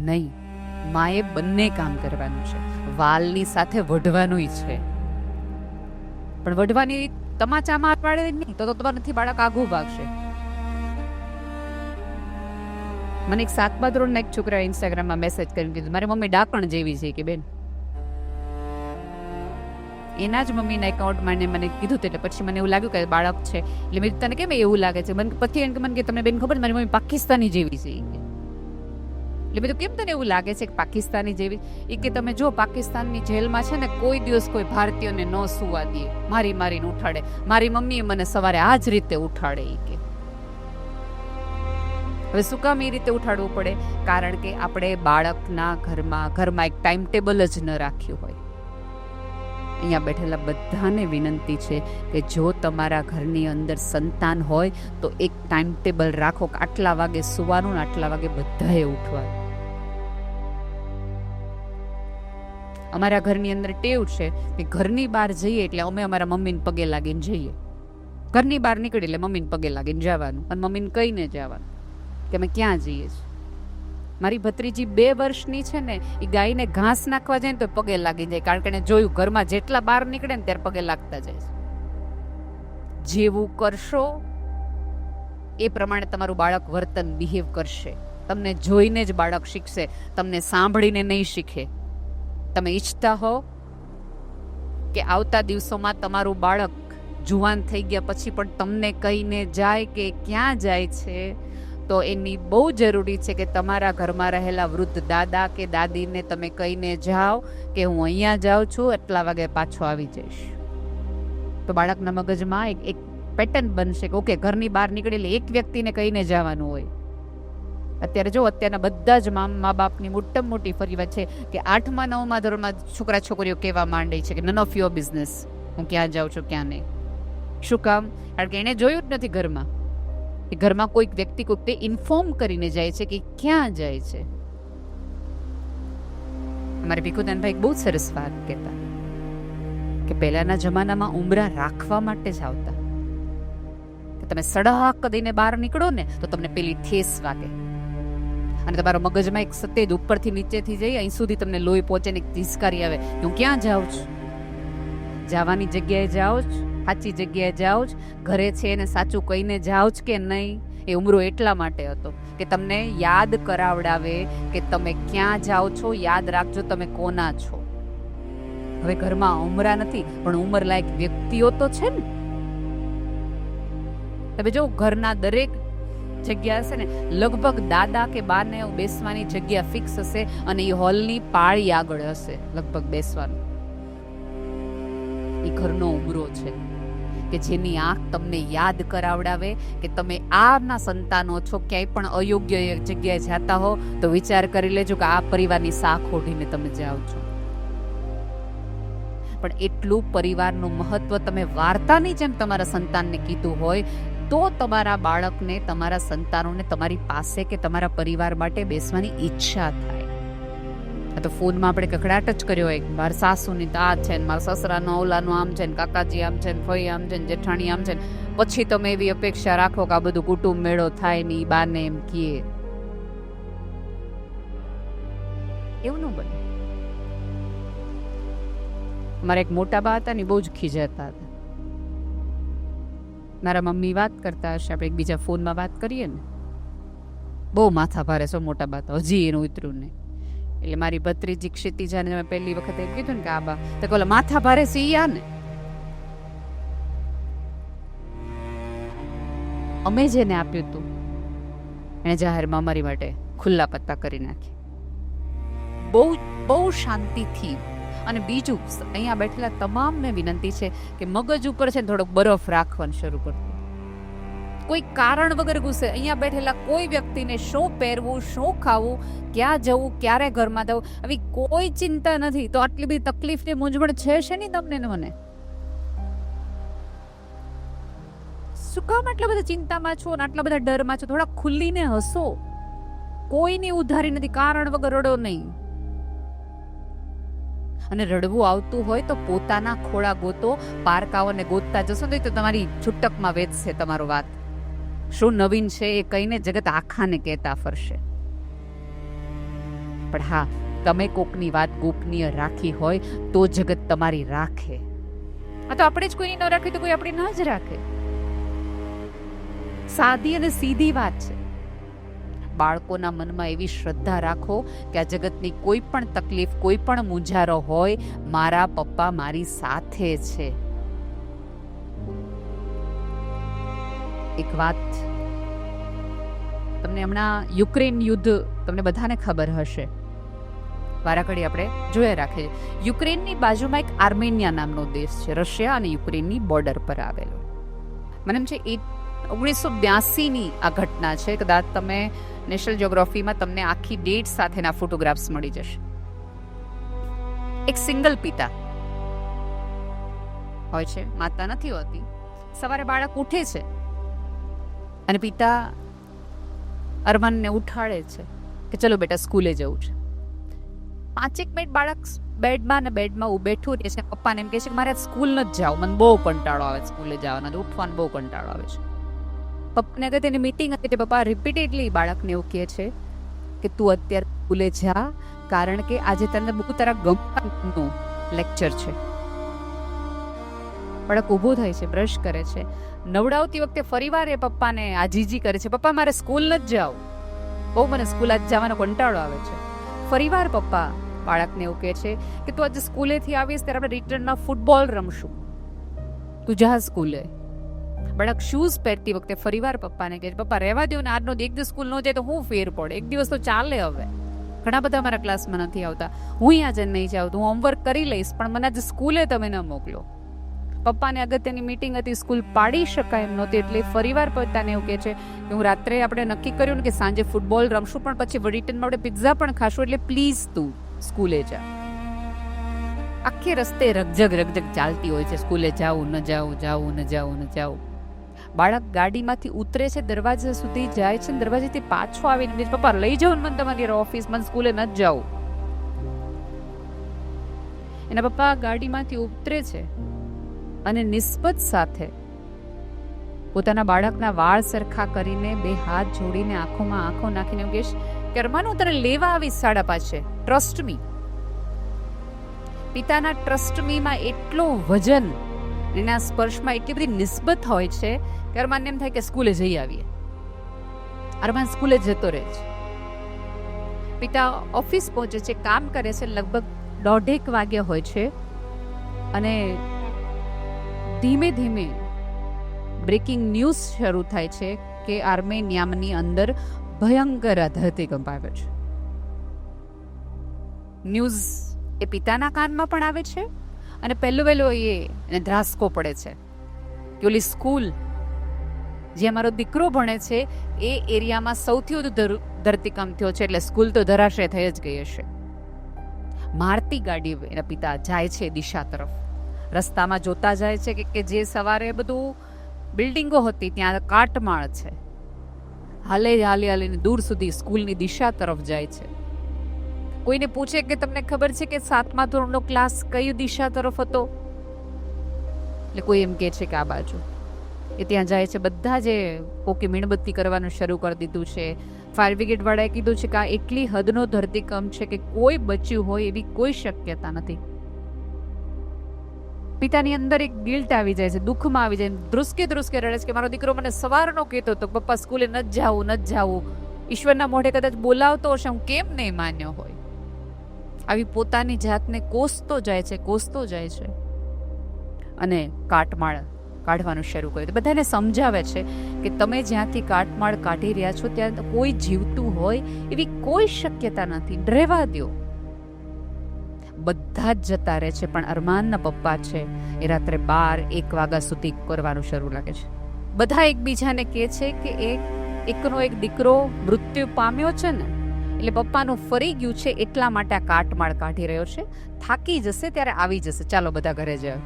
નહીં, માએ બંને કામ કરવાનું છે. વાલની સાથે વઢવાનું છે, પણ વઢવાની તમાચામાં પાડે નહીં તો તમારાથી બાળક આઘું ભાગશે. મને એક 7મા ધોરણના એક છોકરા ઇન્સ્ટાગ્રામમાં મેસેજ કરીને કીધું મારી મમ્મી ડાકણ જેવી છે કે બેન. એના જ મમ્મીના એકાઉન્ટમાં મને કીધું એટલે પછી મને એવું લાગ્યું કે બાળક છે એટલે મેં તને કેમ એવું લાગે છે. પછી મને કે તમને બેન ખબર મારી મમ્મી પાકિસ્તાની જેવી છે. એટલે મેં તો કેમ તને એવું લાગે છે કે પાકિસ્તાની જેવી? એ કે તમે જો પાકિસ્તાનની જેલમાં છે ને કોઈ દિવસ કોઈ ભારતીયોને ન સુવા દે, મારીને ઉઠાડે. મારી મમ્મીએ મને સવારે આ જ રીતે ઉઠાડે. એ કે હવે શું કામ એ રીતે ઉઠાડવું પડે? કારણ કે આપણે બાળકના ઘરમાં એક ટાઈમ ટેબલ જ ન રાખ્યું હોય. અહીંયા બેઠેલા બધાને વિનંતી છે કે જો તમારા ઘરની અંદર સંતાન હોય તો એક ટાઈમ ટેબલ રાખો કે આટલા વાગે સુવાનું ને આટલા વાગે બધાએ ઉઠવાનું. અમારા ઘરની અંદર ટેવ છે કે ઘરની બહાર જઈએ એટલે અમે અમારા મમ્મીને પગે લાગીને જઈએ. ઘરની બહાર નીકળી એટલે મમ્મીને પગે લાગીને જવાનું અને મમ્મીને કહીને જવાનું કે અમે ક્યાં જઈએ છીએ. મારી ભત્રીજી 2 વર્ષની છે ને, એ ગાયને ઘાસ નાખવા જાય ને તો પગે લાગી જાય, કારણ કે એને જોયું ઘરમાં જેટલા બહાર નીકળે ને ત્યારે પગે લાગતા જાય છે. જેવું કરશો એ પ્રમાણે તમારું બાળક વર્તન બિહેવ કરશે. તમને જોઈને જ બાળક શીખશે, તમને સાંભળીને નહીં શીખે. તમે ઈચ્છતા હો કે આવતા દિવસોમાં તમારું બાળક જુવાન થઈ ગયા પછી પણ તમને કહીને જાય કે ક્યાં જાય છે, તો એની બહુ જરૂરી છે કે તમારા ઘરમાં રહેલા વૃદ્ધ દાદા કે દાદીને તમે કહીને જાઓ કે હું અહીંયા જાઉં છું, એટલા વાગે પાછો આવી જઈશ. તો બાળકના મગજમાં એક પેટર્ન બનશે કે ઓકે, ઘરની બહાર નીકળે એટલે એક વ્યક્તિને કહીને જવાનું હોય. અત્યારે જો અત્યારના બધા જ મા બાપની મોટી ફરિયાદ છે કે 8મા 9મા ધોરણમાં છોકરા છોકરીઓ કહેવા માંડે છે કે નન ઓફ યોર બિઝનેસ, હું ક્યાં જાઉં છું ક્યાં નહીં. શું કામ? કારણ કે એને જોયું જ નથી ઘરમાં. એ ઘરમાં કોઈક વ્યક્તિ કોઈક ઇન્ફોર્મ કરીને જાય છે કે ક્યાં જાય છે. અમારે ભીખુદાનભાઈ બહુ સરસ વાત કહેતા કે પહેલાના જમાનામાં ઉંબરા રાખવા માટે જ આવતા. કે તમે સડક દઈને બહાર નીકળો ને તો તમને પેલી ઠેસ વાગે અને તમારા મગજમાં એક સતેજ ઉપરથી નીચેથી જઈ અહીં સુધી તમને લોહી પહોંચે ને એક ધિસકારી આવે કે હું ક્યાં જાઉં છું. જવાની જગ્યાએ જાઓ જ, સાચી જગ્યાએ જાઓ જ, ઘરે છે એને સાચું કહીને જાઓ જ કે નહીં. એ ઉમરો એટલા માટે હતો કે તમને યાદ કરાવડાવે કે તમે ક્યાં જાઓ છો, યાદ રાખજો તમે કોના છો. હવે ઘરમાં ઉમરા નથી પણ ઉંમરલાયક વ્યક્તિઓ તો છે ને. તમે જો ઘરના દરેક જગ્યા હશે ને, લગભગ દાદા કે બાને બેસવાની જગ્યા ફિક્સ હશે અને એ હોલની પાળી આગળ હશે લગભગ બેસવાનું. એ ઘરનો ઉમરો છે કે જેની આંખ તમને યાદ કરાવડાવે કે તમે આના સંતાનો છો. ક્યાંય પણ અયોગ્ય જગ્યાએ જાતા હો તો વિચાર કરી લેજો કે આ પરિવારની શાખ ઓઢીને તમે જાઓ છો. પણ એટલું પરિવારનું મહત્વ તમે વાર્તાની જેમ તમારા સંતાનને કીધું હોય તો તમારા બાળકને, તમારા સંતાનોને તમારી પાસે કે તમારા પરિવાર માટે બેસવાની ઈચ્છા થાય. આ તો ફોનમાં આપણે કકડાટ જ કર્યો હોય, મારા સાસુની તો આ છે ને, મારા સસરાનો ઓલાનું આમ છે ને, કાકાજી આમ છે ને, ફઈ આમ છે ને, જેઠાણી આમ છે ને, પછી તમે એવી અપેક્ષા રાખો કે આ બધું કુટુંબ મેળો થાય ને ઈ બાને એમ કીએ. એવું ન બને. મારા એક મોટા બા હતા ને, બહુ જ ખીજાતા હતા. મારા મમ્મી વાત કરતા હશે, આપણે એકબીજા ફોનમાં વાત કરીએ ને, બહુ માથા ભારે છો મોટા બા તો, હજી એનું ઉતર્યું નહીં. એટલે મારી ભત્રીજી ક્ષિતિજાને મેં પહેલી વખત એમ કીધું ને કે આ બા તો ઓલા માથા ભારે સિયા ને, અમે જેને આપ્યું હતું એને જાહેરમાં અમારી માટે ખુલ્લા પત્તા કરી નાખી. બહુ બહુ શાંતિથી. અને બીજું, અહીંયા બેઠેલા તમામને વિનંતી છે કે મગજ ઉપર છે ને થોડોક બરફ રાખવાનું શરૂ કરતું. કોઈ કારણ વગર ગુસ્સે અહીંયા બેઠેલા કોઈ વ્યક્તિને શું પહેરવું, શું ખાવું, ક્યાં જવું, ક્યારે ઘરમાં જવું, આવી કોઈ ચિંતા નથી. તો આટલી બધી તકલીફ ને મૂંઝવણ છે શેની તમને ને મને? શું કામ આટલા બધા ચિંતામાં છો ને આટલા બધા ડરમાં છો? થોડા ખુલ્લીને હસો. કોઈની ઉધારી નથી, કારણ વગર રડો નહીં. અને રડવું આવતું હોય તો પોતાના ખોળા ગોતો. પારકાઓને ગોતતા જશો તો તમારી છૂટકમાં વેચશે તમારો વાત. શું નવીન છે એ કહીને જગત આખાને કહેતા ફરશે. પણ હા, તમે કોકની વાત ગોપનીય રાખી હોય તો જગત તમારી રાખે. આ તો આપણે જ કોઈની ન રાખી તો કોઈ આપણી ન જ રાખે. સાદી અને સીધી વાત છે. બાળકોના મનમાં એવી શ્રદ્ધા રાખો કે આ જગતની કોઈ પણ તકલીફ, કોઈ પણ મૂંઝારો હોય, મારા પપ્પા મારી સાથે છે. એક વાત તમને, હમણાં યુક્રેન યુદ્ધ તમને બધાને ખબર હશે, વારાઘડી આપણે જોયા રાખીએ. યુક્રેનની બાજુમાં એક આર્મેનિયા નામનો દેશ છે, રશિયા અને યુક્રેનની બોર્ડર પર આવેલો. મને એમ છે 1982ની આ ઘટના છે. કદાચ તમે નેશનલ જ્યોગ્રાફીમાં તમને આખી ડેટ સાથેના ફોટોગ્રાફ્સ મળી જશે. એક સિંગલ પિતા હોય છે, માતા નથી હોતી. સવારે બાળક ઉઠે છે અને પિતા અરમાનને ઉઠાડે છે કે ચલો બેટા સ્કૂલે જવું છે. 5 મિનિટ બાળક બેડમાં બેઠું રહે છે. પપ્પાને એમ કહે છે કે મારે સ્કૂલ નથી જાવ, મને બહુ કંટાળો આવે સ્કૂલે જવાનો, ઉઠવાનો બહુ કંટાળો આવે છે. પપ્પાને કહે તેની મીટિંગ હતી એટલે પપ્પા રિપીટેડલી બાળકને એવું કહે છે કે તું અત્યારે સ્કૂલે જા, કારણ કે આજે તને બહુ તારા ગમવાનું લેક્ચર છે. બાળક ઊભો થાય છે, બ્રશ કરે છે. નવડાવતી વખતે ફરીવાર એ પપ્પાને આજીજી કરે છે, પપ્પા મારે સ્કૂલ નથી જાવ, બહુ મને સ્કૂલ આજ જવાનો કંટાળો આવે છે. ફરીવાર પપ્પા બાળકને એવું કહે છે કે તું આજે સ્કૂલેથી આવીશ ત્યારે આપણે રિટર્નમાં ફૂટબોલ રમશું, તું જા સ્કૂલે. બાળક શૂઝ પહેરતી વખતે ફરીવાર પપ્પાને કહે છે પપ્પા રહેવા દો ને, આજનો એક દિવસ સ્કૂલ ન જાય તો હું ફેર પડે, એક દિવસ તો ચાલે. હવે ઘણા બધા અમારા ક્લાસમાં નથી આવતા, હું આજે નહીં જાઉં, હું હોમવર્ક કરી લઈશ, પણ મને આજે સ્કૂલે તમે ન મોકલો. પપ્પાને અગત્યની મીટિંગ હતી, સ્કૂલ પાડી શકાય એમ નહોતી, એટલે ફરીવાર પોતાને એવું કહે છે કે હું રાત્રે આપણે નક્કી કર્યું ને કે સાંજે ફૂટબોલ રમશું, પણ પછી રિટર્નમાં આપણે પિઝા પણ ખાશું, એટલે પ્લીઝ તું સ્કૂલે જા. આખે રસ્તે રગજગ ચાલતી હોય છે, સ્કૂલે જાવું ન જાવું, જાવું ન જાવું ન જાવું. બાળક ગાડીમાંથી ઉતરે છે, દરવાજા સુધી જાય છે, દરવાજેથી પાછો આવીને પપ્પા લઈ જાઓ મને તમારી ઓફિસ, મને સ્કૂલે ન જાવું. એના પપ્પા ગાડીમાંથી ઉતરે છે અને નિસ્બત સાથે પોતાના બાળકના વાળ સરખા કરીને, બે હાથ જોડીને, આંખોમાં આંખો નાખીને એવું કહેશ કે અરમાન હું તને લેવા આવીશ 5:30, ટ્રસ્ટ મી. પિતાના ટ્રસ્ટ મીમાં એટલું વજન, એના સ્પર્શમાં એટલી બધી નિસ્બત હોય છે કે અરમાનને એમ થાય કે સ્કૂલે જઈ આવીએ. અરમાન સ્કૂલે જતો રહે છે. પિતા ઓફિસ પહોંચે છે, કામ કરે છે, લગભગ 1:30 વાગ્યા હોય છે અને ધીમે ધીમે બ્રેકિંગ ન્યૂઝ શરૂ થાય છે કે આર્મેનિયાની અંદર ભયંકર ધરતીકંપ આવ્યો છે. ન્યૂઝ એ પિતાના કાનમાં પણ આવે છે અને પહેલો એને ધ્રાસકો પડે છે કે ઓલી સ્કૂલ જે અમારો દીકરો ભણે છે એ એરિયામાં સૌથી વધુ ધરતીકંપ થયો છે, એટલે સ્કૂલ તો ધરાશય થઈ જ ગઈ હશે. મારતી ગાડી એના પિતા જાય છે દિશા તરફ. રસ્તામાં જોતા જાય છે કે જે સવારે બધું બિલ્ડિંગો હતી ત્યાં કાટમાળ છે. હાલીને દૂર સુધી સ્કૂલની દિશા તરફ જાય છે. કોઈને પૂછે કે તમને ખબર છે કે 7મા ધોરણનો ક્લાસ કઈ દિશા તરફ હતો, એટલે કોઈ એમ કહે છે કે આ બાજુ. એ ત્યાં જાય છે. બધા જે કોકે મીણબત્તી કરવાનું શરૂ કરી દીધું છે. ફાયર બ્રિગેડ વાળાએ કીધું છે કે આ એટલી હદનો ધરતીકંપ છે કે કોઈ બચ્યું હોય એવી કોઈ શક્યતા નથી. પિતાની અંદર એક ગિલ્ટ આવી જાય છે, દુઃખમાં આવી જાય, ધ્રુસકે રડે છે કે મારો દીકરો મને સવારનો કહેતો હતો પપ્પા સ્કૂલે ન જાવું. ઈશ્વરના મોઢે કદાચ બોલાવતો હશે, હું કેમ નહીં માન્યો હોય. આવી પોતાની જાતને કોસતો જાય છે અને કાટમાળ કાઢવાનું શરૂ કર્યું. બધાને સમજાવે છે કે તમે જ્યાંથી કાટમાળ કાઢી રહ્યા છો ત્યાં કોઈ જીવતું હોય એવી કોઈ શક્યતા નથી, રહેવા દો. બધા જ જતા રહે છે, પણ અરમાનના પપ્પા છે એ રાત્રે 12-1 વાગ્યા સુધી કરવાનું શરૂ લાગે છે. બધા એકબીજાને કહે છે કે એકનો એક દીકરો મૃત્યુ પામ્યો છે ને, એટલે પપ્પાનું ફરી ગયું છે, એટલા માટે આ કાટમાળ કાઢી રહ્યો છે. થાકી જશે ત્યારે આવી જશે, ચાલો બધા ઘરે જાય.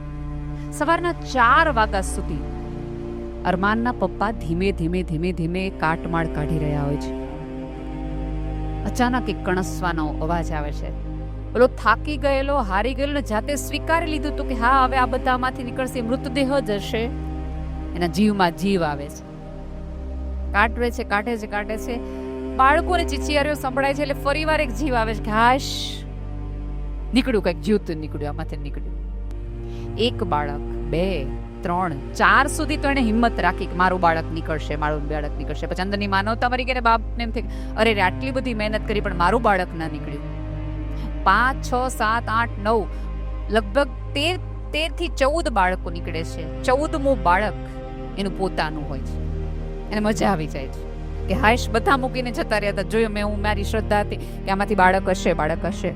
સવારના 4 વાગ્યા સુધી અરમાનના પપ્પા ધીમે કાટમાળ કાઢી રહ્યા હોય છે. અચાનક એક કણસવાનો અવાજ આવે છે. ઓલો થાકી ગયેલો, હારી ગયેલો ને જાતે સ્વીકારી લીધું હતું કે હા હવે આ બધામાંથી નીકળશે, મૃતદેહ જ હશે. એના જીવમાં જીવ આવે છે. કાઢે છે. બાળકોને ચીચિયારીઓ સંભળાય છે, એટલે ફરીવાર એક જીવ આવે છે કે હાશ નીકળ્યું, કંઈક જીવતું નીકળ્યું, આમાંથી નીકળ્યું. 1 બાળક, 2, 3, 4 સુધી તો એને હિંમત રાખી કે મારું બાળક નીકળશે. પછી અંદરની માનવતા મરી ગઈ. બાપને એમ થઈ અરે આટલી બધી મહેનત કરી પણ મારું બાળક ના નીકળ્યું. 5, 6, 7, 8, 9 લગભગ 13 થી 14 બાળકો નીકળે છે. 14મું બાળક એનું પોતાનું હોય છે. એને મજા આવી જાય છે કે હાશ બધા મૂકીને જતા રહ્યા હતા. જોયું મારી શ્રદ્ધા હતી કે આમાંથી બાળક હશે.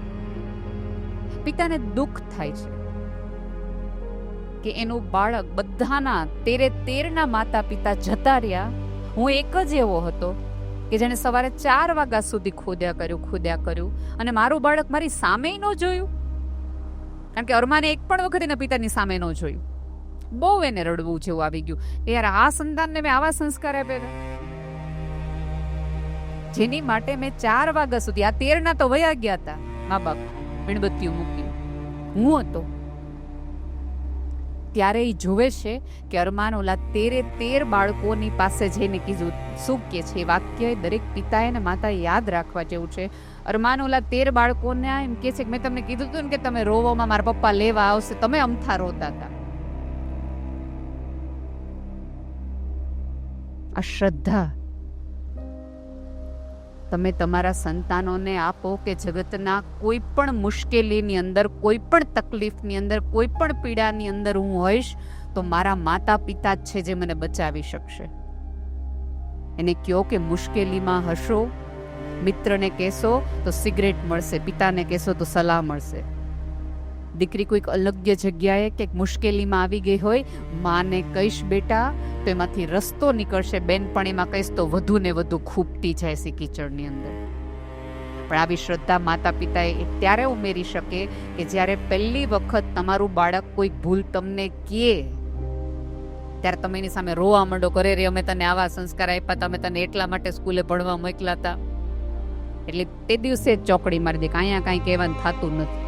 પિતાને દુઃખ થાય છે કે એનું બાળક બધાના 13 માતા પિતા જતા રહ્યા. હું એક જ એવો હતો કે જેને સવારે 4 વાગ્યા સુધી ખોદ્યા કર્યું અને મારું બાળક મારી સામે ન જોયું. કારણ કે અરમાને એક પણ વખત એના પિતાની સામે ન જોયું. બહુ એને રડવું જેવું આવી ગયું કે યાર આ સંતાનને મેં આવા સંસ્કાર આપ્યા જેની માટે મેં 4 વાગ્યા સુધી, આ 13 તો વયા ગયા હતા મા બાપ મીણબત્તીઓ મૂકી, હું હતો ત્યારે એ જોવે છે કે અરમાન ઓલા 13 બાળકોની પાસે જઈને કીધું. શું કે છે એ વાક્ય દરેક પિતાએ અને માતાએ યાદ રાખવા જેવું છે. અરમાન ઓલા 13 બાળકોને એમ કે છે કે મેં તમને કીધું હતું ને કે તમે રોવામાં મારા પપ્પા લેવા આવશે, તમે અમથા રોતા હતા. આ શ્રદ્ધા તમે તમારા સંતાનોને આપો કે જગતના કોઈ પણ મુશ્કેલીની અંદર, કોઈ પણ તકલીફની અંદર, કોઈ પણ પીડાની અંદર હું હોઈશ તો મારા માતા પિતા જ છે જે મને બચાવી શકશે. એને કહો કે મુશ્કેલીમાં હશો, મિત્રને કહેશો તો સિગરેટ મળશે, પિતાને કહેશો તો સલાહ મળશે. દીકરી કોઈક અલગ્ય જગ્યાએ કે મુશ્કેલીમાં આવી ગઈ હોય, માને કહીશ બેટા તો એમાંથી રસ્તો નીકળશે, બેનપણીમાં કહીશ તો વધુ ને વધુ ખૂબતી જાય છે કીચડની અંદર. પણ આવી શ્રદ્ધા માતા પિતાએ ત્યારે ઉમેરી શકે કે જ્યારે પહેલી વખત તમારું બાળક કોઈક ભૂલ તમને કહે ત્યારે તમે એની સામે રોવા માંડો, કરે રે અમે તને આવા સંસ્કાર આપ્યા, તમે તને એટલા માટે સ્કૂલે ભણવા મોકલા હતા. એટલે તે દિવસે જ ચોકડી મારી દે કે અહીંયા કાંઈ કહેવાનું થતું નથી,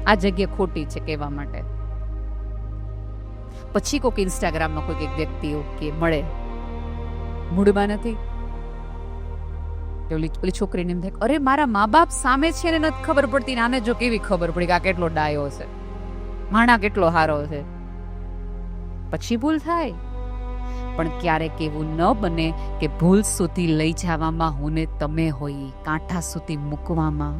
આ જગ્યા ખોટી છે કહેવા માટે. પછી કોઈક ઇન્સ્ટાગ્રામમાં કોઈક એક વ્યક્તિઓ કે મળે, મૂડમાં નથી, ઓલી છોકરીને એમ થાય અરે મારા મા બાપ સામે છે ને નથી ખબર પડતી, આને જો કેવી ખબર પડી કે આ કેટલો ડાયો છે, માણા કેટલો હારો છે. પછી ભૂલ થાય, પણ ક્યારેક એવું ન બને કે ભૂલ સુધી લઈ જવામાં હું ને તમે હોઈએ, કાંઠા સુધી મૂકવામાં.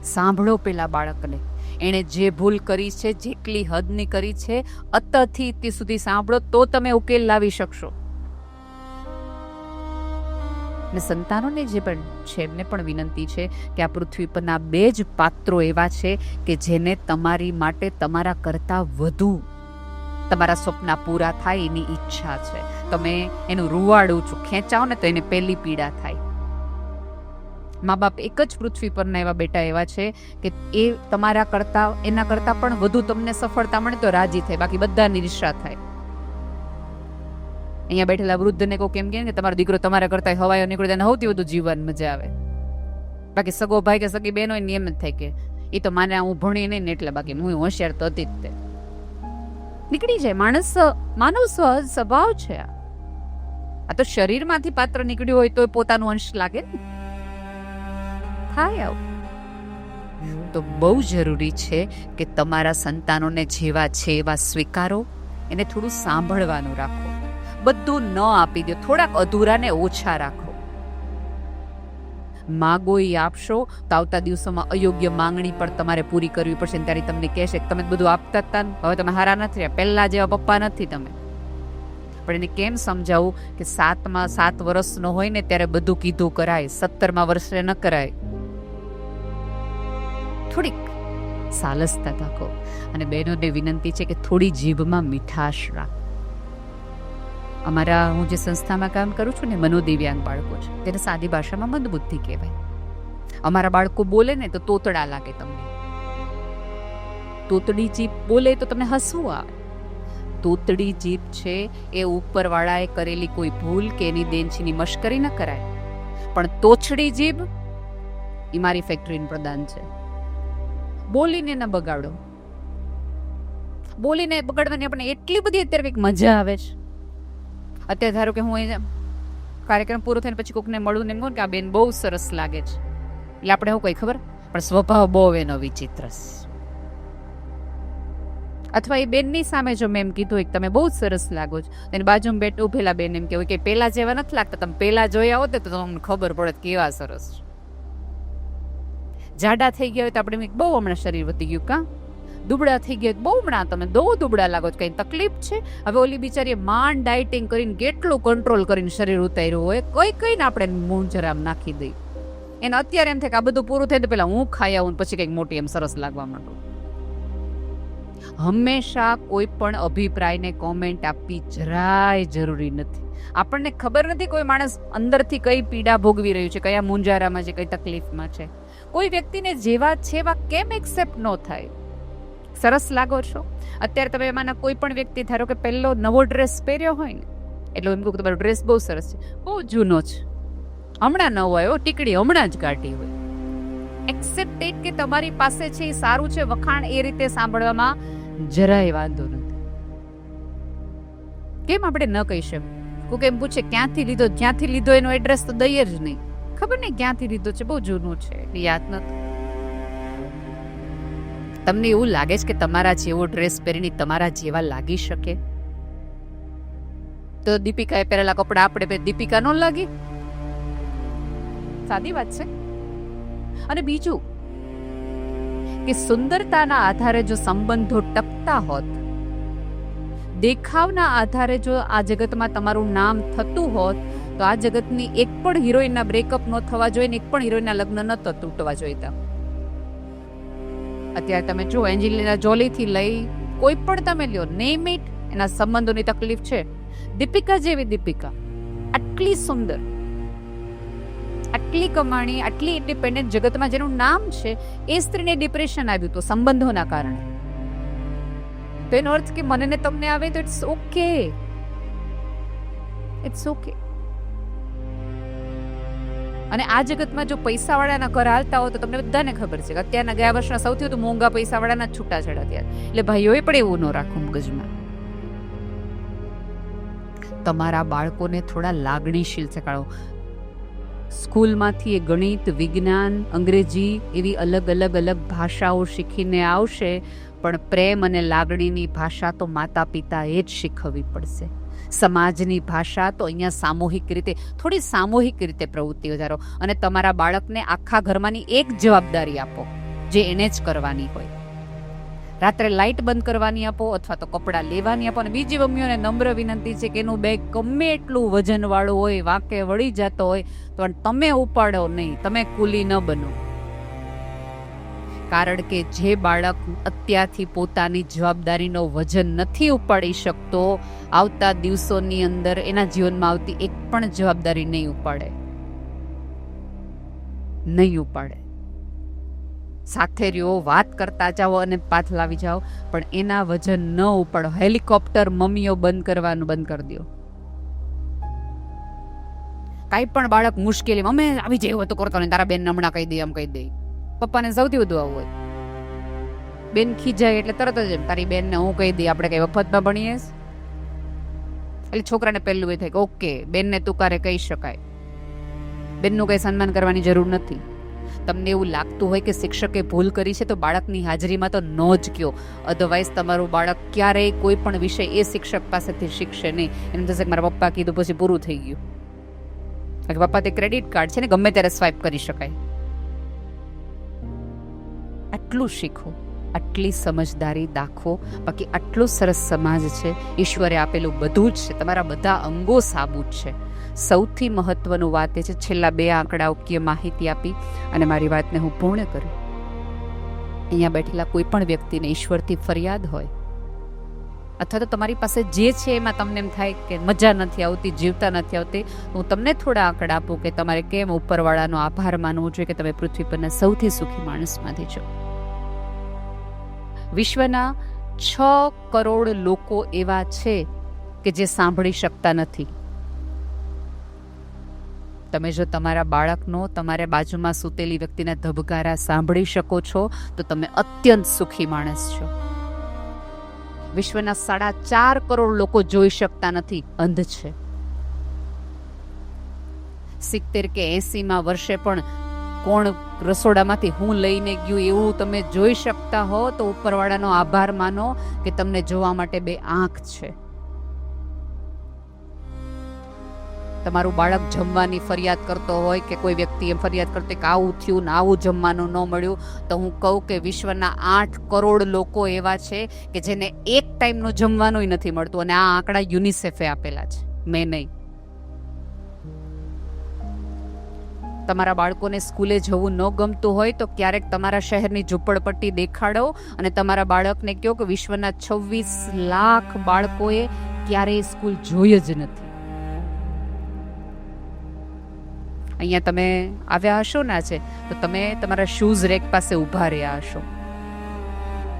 સાંભળો પેલા બાળકને, એણે જે ભૂલ કરી છે, જેટલી હદની કરી છે, અત્તથી તે સુધી સાંભળો, તો તમે ઉકેલ લાવી શકશો. ને સંતાનોને જે પણ છે એમને પણ વિનંતી છે કે આ પૃથ્વી પરના 2 જ પાત્રો એવા છે કે જેને તમારી માટે તમારા કરતાં વધુ તમારા સપના પૂરા થાય એની ઈચ્છા છે. તમે એનું રૂવાડું છો, ખેંચાવો ને તો એને પહેલી પીડા થાય. મા બાપ એક જ પૃથ્વી પરના એવા બેટા એવા છે કે એ તમારા કરતાં, એના કરતાં પણ વધુ તમને સફળતા મળે તો રાજી થાય, બાકી બધાની ઈર્ષા થાય. અહીંયા બેઠેલા વૃદ્ધને કોઈ કેમ કે તમારો દીકરો તમારા કરતા હવાયો નીકળે, તેને સૌથી વધુ જીવન મજા આવે. બાકી સગો ભાઈ કે સગી બેન હોય ને એમ જ થાય કે એ તો માને હું ભણી નહીં ને એટલે, બાકી હું હોશિયાર તો હતી જ તે. નીકળી જાય. માનવ સ્વભાવ છે આ તો. શરીરમાંથી પાત્ર નીકળ્યું હોય તો પોતાનું અંશ લાગે ને, થાય આવું. તો બહુ જરૂરી છે કે તમારા સંતાનોને જેવા છે એવા સ્વીકારો, એને થોડું સાંભળવાનું રાખો, બધું ન આપી દો, થોડાક અધૂરાને ઓછા રાખો. માગો એ આપશો તો આવતા દિવસોમાં અયોગ્ય માંગણી પણ તમારે પૂરી કરવી પડશે. ત્યારે તમને કહેશે કે તમે બધું આપતા હતા ને, હવે તમે હારા નથી રહ્યા, પહેલા જેવા પપ્પા નથી તમે. પણ એને કેમ સમજાવું કે 7 વર્ષનો હોય ને ત્યારે બધું કીધું કરાય, 17મા વર્ષે ન કરાય. થોડીક સાલસતા રાખો. અને બહેનોને વિનંતી છે કે થોડી જીભમાં મીઠાશ રાખો. હું જે સંસ્થામાં કામ કરું છું ને, મનોદિવ્યાંગ બાળકો છે, તેને સાદી ભાષામાં મંદબુદ્ધિ કહેવાય. અમારા બાળકો બોલે ને તો તોતડા લાગે તમને. તોતડી જીભ બોલે તો તમને હસવું આવે. તોતડી જીભ છે એ ઉપરવાળાએ કરેલી કોઈ ભૂલ કે એની દેનછીની મશ્કરી ન કરાય. પણ તોછડી જીભ એ મારી ફેક્ટરીનું પ્રદાન છે. બોલીને ન બગાડો. બોલીને બગાડવાની આપણે એટલી બધી અત્યારે કંઈક મજા આવે છે. અત્યારે ધારો કે હું કાર્યક્રમ પૂરો થઈને પછી કોકને મળું ને એમ કહું કે આ બેન બહુ સરસ લાગે છે, એટલે આપણે એવું કઈ ખબર, પણ સ્વભાવ બહુ એનો વિચિત્ર છે. અથવા એ બેનની સામે જો મેં એમ કીધું હોય કે તમે બહુ સરસ લાગો છો, એની બાજુમાં બેઠ ઉભેલા બેન એમ કહેવાય કે પેલા જેવા નથી લાગતા, તમે પેલા જોયા હોત તો તમને ખબર પડે કેવા સરસ છે. જાડા થઈ ગયા હોય તો આપણે બહુ હમણાં શરીર વધી ગયું, કા દુબળા થઈ ગયા બહુ હમણાં તમે દુબળા લાગો છો, કઈ તકલીફ છે? હવે ઓલી બિચારી માંડ ડાયટિંગ કરીને કેટલું કંટ્રોલ કરીને શરીર ઉતાર્યું હોય, કઈને આપણે મૂંઝરામ નાખી દઈ. એને અત્યારે એમ થાય કે આ બધું પૂરું થાય તો પેલા હું ખાઈ આવું પછી કંઈક મોટી એમ સરસ લાગવા માંડું. હંમેશા કોઈ પણ અભિપ્રાયને કોમેન્ટ આપવી જરાય જરૂરી નથી. આપણને ખબર નથી કોઈ માણસ અંદરથી કઈ પીડા ભોગવી રહ્યું છે, કયા મૂંઝારામાં છે, કઈ તકલીફમાં છે. કોઈ વ્યક્તિને જેવા છે એવા કેમ એક્સેપ્ટ ન થાય? સરસ લાગો છો. અત્યારે તમે એમાંના કોઈ પણ વ્યક્તિ ધારો કે પહેલો નવો ડ્રેસ પહેર્યો હોય ને, એટલે એમ કહું તમારો ડ્રેસ બહુ સરસ છે, બહુ જૂનો છે, હમણાં નવો આવ્યો, ટીકડી હમણાં જ કાઢી હોય. એક્સેપ્ટેડ કે તમારી પાસે છે એ સારું છે, વખાણ એ રીતે સાંભળવામાં જરાય વાંધો નથી. કેમ આપણે ન કહી શકીએ? કોઈ એમ પૂછે ક્યાંથી લીધો એનો એડ્રેસ તો દઈએ જ નહીં. ખબર નહીં ક્યાંથી લીધો છે, બહુ જૂનું છે, યાદ નથી. તમને એવું લાગે છે કે તમારા જેવો ડ્રેસ પહેરીને તમારા જેવા લાગી શકે? તો દીપિકાએ પહેરેલા કપડા આપણે દીપિકા નો લાગી? સાદી વાત છે. અને બીજું કે સુંદરતાના આધારે જો સંબંધો ટકતા હોત, દેખાવના આધારે જો આ જગતમાં તમારું નામ થતું હોત, તો આ જગતની એક પણ હિરોઈનના બ્રેકઅપ ન થવા જોઈએ, એક પણ હિરોઈનના લગ્ન ન તૂટવા જોઈતા. અત્યારે તમે જો એન્જેલિના જોલી થી લઈ કોઈ પણ તમે લ્યો, નેમ ઇટ, એના સંબંધોની તકલીફ છે. દીપિકા જેવી દીપિકા, આટલી સુંદર, આટલી કમાણી, આટલી ઇન્ડિપેન્ડન્ટ, જગતમાં જેનું નામ છે, એ સ્ત્રીને ડિપ્રેશન આવ્યું હતું સંબંધોના કારણે. તો એનો અર્થ કે મને ને તમને આવે તો ઇટ્સ ઓકે, ઇટ્સ ઓકે. અને આ જગતમાં જો પૈસાવાળાના ઘર હાલતા હોય તો તમને બધાને ખબર છે કે અત્યારના ગયા વર્ષના સૌથી વધુ મોંઘા પૈસાવાળાના જ છૂટાછેડા થયા. એટલે ભાઈઓએ પણ એવું ન રાખવું મગજમાં. તમારા બાળકોને થોડા લાગણીશીલ શીખવાડો. સ્કૂલમાંથી એ ગણિત, વિજ્ઞાન, અંગ્રેજી એવી અલગ ભાષાઓ શીખીને આવશે, પણ પ્રેમ અને લાગણીની ભાષા તો માતા પિતા એ જ શીખવવી પડશે. સમાજની ભાષા તો અહીંયા સામૂહિક રીતે પ્રવૃત્તિ વધારો. અને તમારા બાળકને આખા ઘરમાંની એક જવાબદારી આપો જે એને જ કરવાની હોય. રાત્રે લાઇટ બંધ કરવાની આપો અથવા તો કપડાં લેવાની આપો. અને બીજી મમ્મીઓને નમ્ર વિનંતી છે કે એનું બેગ ગમે એટલું વજનવાળું હોય, વાંકે વળી જતો હોય, તો તમે ઉપાડો નહીં, તમે કુલી ન બનો. કારણ કે જે બાળક અત્યારથી પોતાની જવાબદારીનો વજન નથી ઉપાડી શકતો, આવતા દિવસોની અંદર એના જીવનમાં આવતી એક પણ જવાબદારી નહીં ઉપાડે. સાથે રહ્યો, વાત કરતા જાઓ અને પાછ લાવી જાઓ, પણ એના વજન ન ઉપાડો. હેલિકોપ્ટર મમ્મીઓ બંધ કરવાનું બંધ કરી દો. કાંઈ પણ બાળક મુશ્કેલી અમે આવી જાય એવું તો કરતો નહીં, તારા બેન હમણાં કહી દે, આમ કહી દે. પપ્પાને સૌથી વધુ આવું હોય. બેન ખીજાય એટલે તરત જ તારી બેનને હું કહી દઈ, આપણે કઈ વફતમાં ભણીએ. એટલે છોકરાને પહેલું એ થાય કે ઓકે, બેનને તુકારે કહી શકાય, બેનનું કઈ સન્માન કરવાની જરૂર નથી. તમને એવું લાગતું હોય કે શિક્ષકે ભૂલ કરી છે તો બાળકની હાજરીમાં તો ન જ કહો. અધરવાઇઝ તમારું બાળક ક્યારેય કોઈ પણ વિષય એ શિક્ષક પાસેથી શીખશે નહીં. એમ થશે કે મારા પપ્પા કીધું પછી પૂરું થઈ ગયું. પપ્પા તે ક્રેડિટ કાર્ડ છે ને, ગમે ત્યારે સ્વાઇપ કરી શકાય. આટલું શીખો, આટલી સમજદારી દાખવો. બાકી આટલો સરસ સમાજ છે, ઈશ્વરે આપેલું બધું જ છે, તમારા બધા અંગો સાબુત છે. સૌથી મહત્વનું વાત એ છે, છેલ્લા 2 આંકડાકીય માહિતી આપી અને મારી વાતને હું પૂર્ણ કરું. અહીંયા બેઠેલા કોઈ પણ વ્યક્તિને ઈશ્વરથી ફરિયાદ હોય અથવા તો તમારી પાસે જે છે એમાં તમને એમ થાય કે મજા નથી આવતી, જીવતા નથી આવતી, હું તમને થોડા આંકડા આપું કે તમારે કેમ ઉપરવાળાનો આભાર માનવો જોઈએ કે તમે પૃથ્વી પરના સૌથી સુખી માણસમાંથી છો. વિશ્વના 6 કરોડ લોકો એવા છે કે જે સાંભળી શકતા નથી. તમે જો તમારા બાળકનો તમારે બાજુમાં સૂતેલી વ્યક્તિના ધબકારા સાંભળી શકો છો તો તમે અત્યંત સુખી માણસ છો. વિશ્વના 4.5 કરોડ લોકો જોઈ શકતા નથી, અંધ છે. 70 કે 80 વર્ષે પણ કોણ રસોડામાંથી હું લઈને ગયું એવું તમે જોઈ શકતા હો તો ઉપરવાળાનો આભાર માનો કે તમને જોવા માટે 2 આંખ છે. તમારું બાળક જમવાની ફરિયાદ કરતો હોય કે કોઈ વ્યક્તિ એમ ફરિયાદ કરતો કે આવું થયું ને આવું જમવાનું ન મળ્યું, તો હું કહું કે વિશ્વના 8 કરોડ લોકો એવા છે કે જેને એક ટાઈમનું જમવાનું નથી મળતું. અને આ આંકડા યુનિસેફે આપેલા છે, મેં નહીં. તમારા બાળકોને સ્કૂલે જવું ન ગમતું હોય તો ક્યારેક તમારા શહેરની ઝૂંપડપટ્ટી દેખાડો અને તમારા બાળકને કહો કે વિશ્વના 26 લાખ બાળકોએ ક્યારેય સ્કૂલ જોઈ જ નથી. અહીંયા તમે આવ્યા હશો ના છે તો તમે તમારા શૂઝ રેક પાસે ઊભા રહ્યા હશો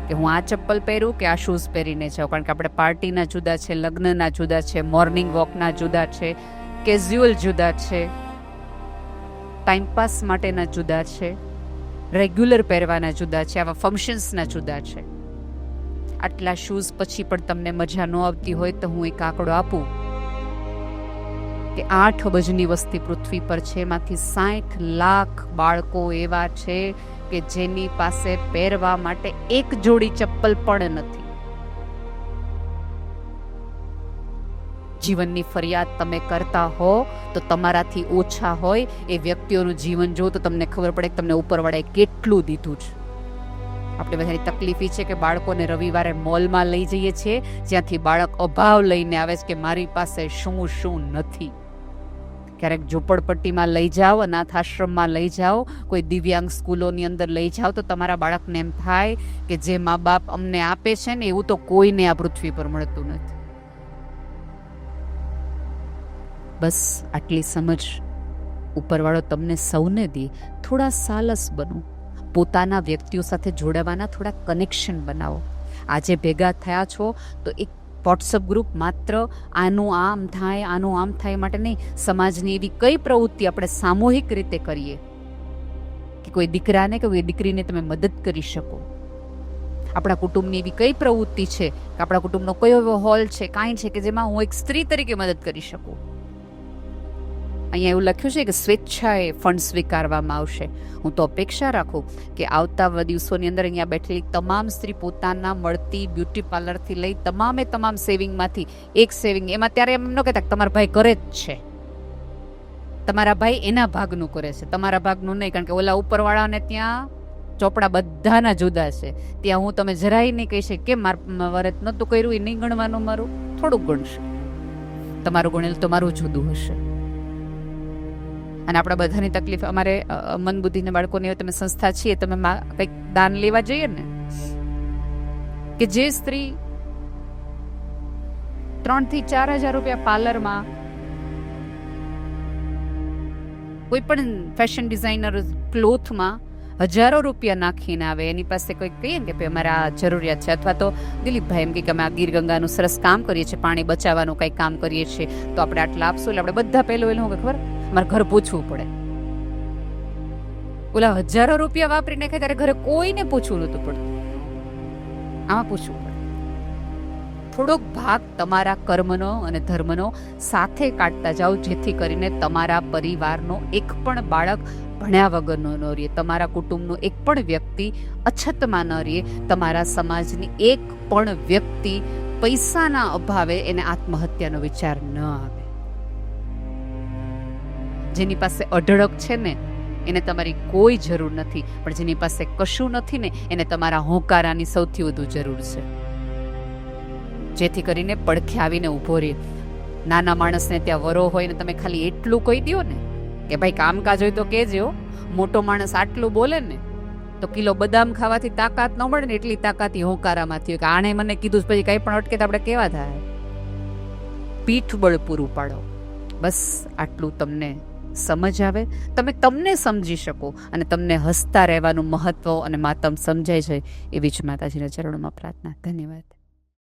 કે હું આ ચપ્પલ પહેરું કે આ શૂઝ પહેરીને જાઉં. કારણ કે આપણે પાર્ટીના જુદા છે, લગ્નના જુદા છે, મોર્નિંગ વોકના જુદા છે, કેઝ્યુઅલ જુદા છે, ટાઈમપાસ માટેના જુદા છે, રેગ્યુલર પહેરવાના જુદા છે, આવા ફંક્શન્સના જુદા છે. આટલા શૂઝ પછી પણ તમને મજા ન આવતી હોય તો હું એક આંકડો આપું કે 8 અબજની વસ્તી પૃથ્વી પર છે, એમાંથી 60 લાખ બાળકો એવા છે કે જેની પાસે પહેરવા માટે એક જોડી ચપ્પલ પણ નથી. જીવનની ફરિયાદ તમે કરતા હો તો તમારાથી ઓછા હોય એ વ્યક્તિઓનું જીવન જો તો તમને ખબર પડે કે તમને ઉપરવાળાએ કેટલું દીધું છે. આપણે બધાની તકલીફ છે કે બાળકોને રવિવારે મોલમાં લઈ જઈએ છીએ જ્યાંથી બાળક અભાવ લઈને આવે છે કે મારી પાસે શું શું નથી. ક્યારેક ઝૂંપડપટ્ટીમાં લઈ જાઓ, અનાથ આશ્રમમાં લઈ જાઓ, કોઈ દિવ્યાંગ સ્કૂલોની અંદર લઈ જાઓ તો તમારા બાળકને એમ થાય કે જે મા બાપ અમને આપે છે ને એવું તો કોઈને આ પૃથ્વી પર મળતું નથી. બસ આટલી સમજ ઉપરવાળો તમને સૌને દે. થોડા સાલસ બનો, પોતાના વ્યક્તિઓ સાથે જોડાવાના થોડા કનેક્શન બનાવો. આજે ભેગા થયા છો તો એક વોટ્સઅપ ગ્રુપ માત્ર આનું આમ થાય માટે નહીં, સમાજની એવી કઈ પ્રવૃત્તિ આપણે સામૂહિક રીતે કરીએ કે કોઈ દીકરાને કે કોઈ દીકરીને તમે મદદ કરી શકો. આપણા કુટુંબની એવી કઈ પ્રવૃત્તિ છે કે આપણા કુટુંબનો કયો એવો હોલ છે, કાંઈ છે કે જેમાં હું એક સ્ત્રી તરીકે મદદ કરી શકું. અહીંયા એવું લખ્યું છે કે સ્વેચ્છાએ ફંડ સ્વીકારવામાં આવશે. હું તો અપેક્ષા રાખું કે આવતા દિવસોની અંદર અહીંયા બેઠેલી તમામ સ્ત્રી પોતાના મળતી બ્યુટી પાર્લરથી લઈ તમામ સેવિંગમાંથી એક સેવિંગ, એમાં ત્યારે એમ ન કહેતા કે તમારા ભાઈ કરે જ છે, તમારા ભાઈ એના ભાગનું કરે છે, તમારા ભાગનું નહીં. કારણ કે ઓલા ઉપરવાળાને ત્યાં ચોપડા બધાના જુદા છે. ત્યાં હું તમે જરાય નહીં કહી શકે કે મારું વ્રત નહોતું કર્યું એ નહીં ગણવાનું, મારું થોડુંક ગણશે. તમારું ગણેલ તો મારું જુદું હશે. અને આપણા બધાની તકલીફ, અમારે મન બુદ્ધિના બાળકોની તમે સંસ્થા છીએ, તમે કંઈક દાન લેવા જઈએ ને, કે જે સ્ત્રી 3,000 થી 4,000 રૂપિયા પાર્લરમાં કોઈ પણ ફેશન ડિઝાઇનર ક્લોથમાં હજારો રૂપિયા નાખીને આવે, એની પાસે કોઈ કહીએ ને કે અમારે આ જરૂરિયાત છે, અથવા તો દિલીપભાઈ એમ કે અમે આ ગીર ગંગાનું સરસ કામ કરીએ છીએ, પાણી બચાવવાનું કંઈક કામ કરીએ છીએ, તો આપણે આટલા આપશું. એટલે આપણે બધા પહેલું ખબર મારે ઘર પૂછવું પડે. ઓલા હજારો રૂપિયા વાપરી નાખે ત્યારે ઘરે કોઈને પૂછવું નહોતું પડતું, આમાં પૂછવું પડે. થોડોક ભાગ તમારા કર્મનો અને ધર્મનો સાથે કાઢતા જાઓ, જેથી કરીને તમારા પરિવારનો એક પણ બાળક ભણ્યા વગરનો ન રહે, તમારા કુટુંબનો એક પણ વ્યક્તિ અછતમાં ન રહે, તમારા સમાજની એક પણ વ્યક્તિ પૈસાના અભાવે એને આત્મહત્યાનો વિચાર ન આવે. જેની પાસે અઢળક છે ને એને તમારી કોઈ જરૂર નથી, પણ જેની પાસે કશું નથી ને એને તમારા હોંકારાની સૌથી વધુ જરૂર છે, જેથી કરીને પડખે આવીને ઊભો રહે. નાના માણસને ત્યાં વરો હોય ને તમે ખાલી એટલું કહી દો ને કે ભાઈ કામકાજ હોય તો કહેજો, મોટો માણસ આટલું બોલે ને તો કિલો બદામ ખાવાથી તાકાત ન મળે ને એટલી તાકાત હોંકારામાંથી હોય કે આણે મને કીધું, પછી કંઈ પણ અટકે તો આપણે કેવા થાય. પીઠબળ પૂરું પાડો. બસ આટલું તમને સમજ આવે, તમે તમને સમજી શકો અને તમને હસતા રહેવાનું મહત્વ અને માતમ સમજાય છે, એવી જ માતાજીના ચરણોમાં પ્રાર્થના. ધન્યવાદ.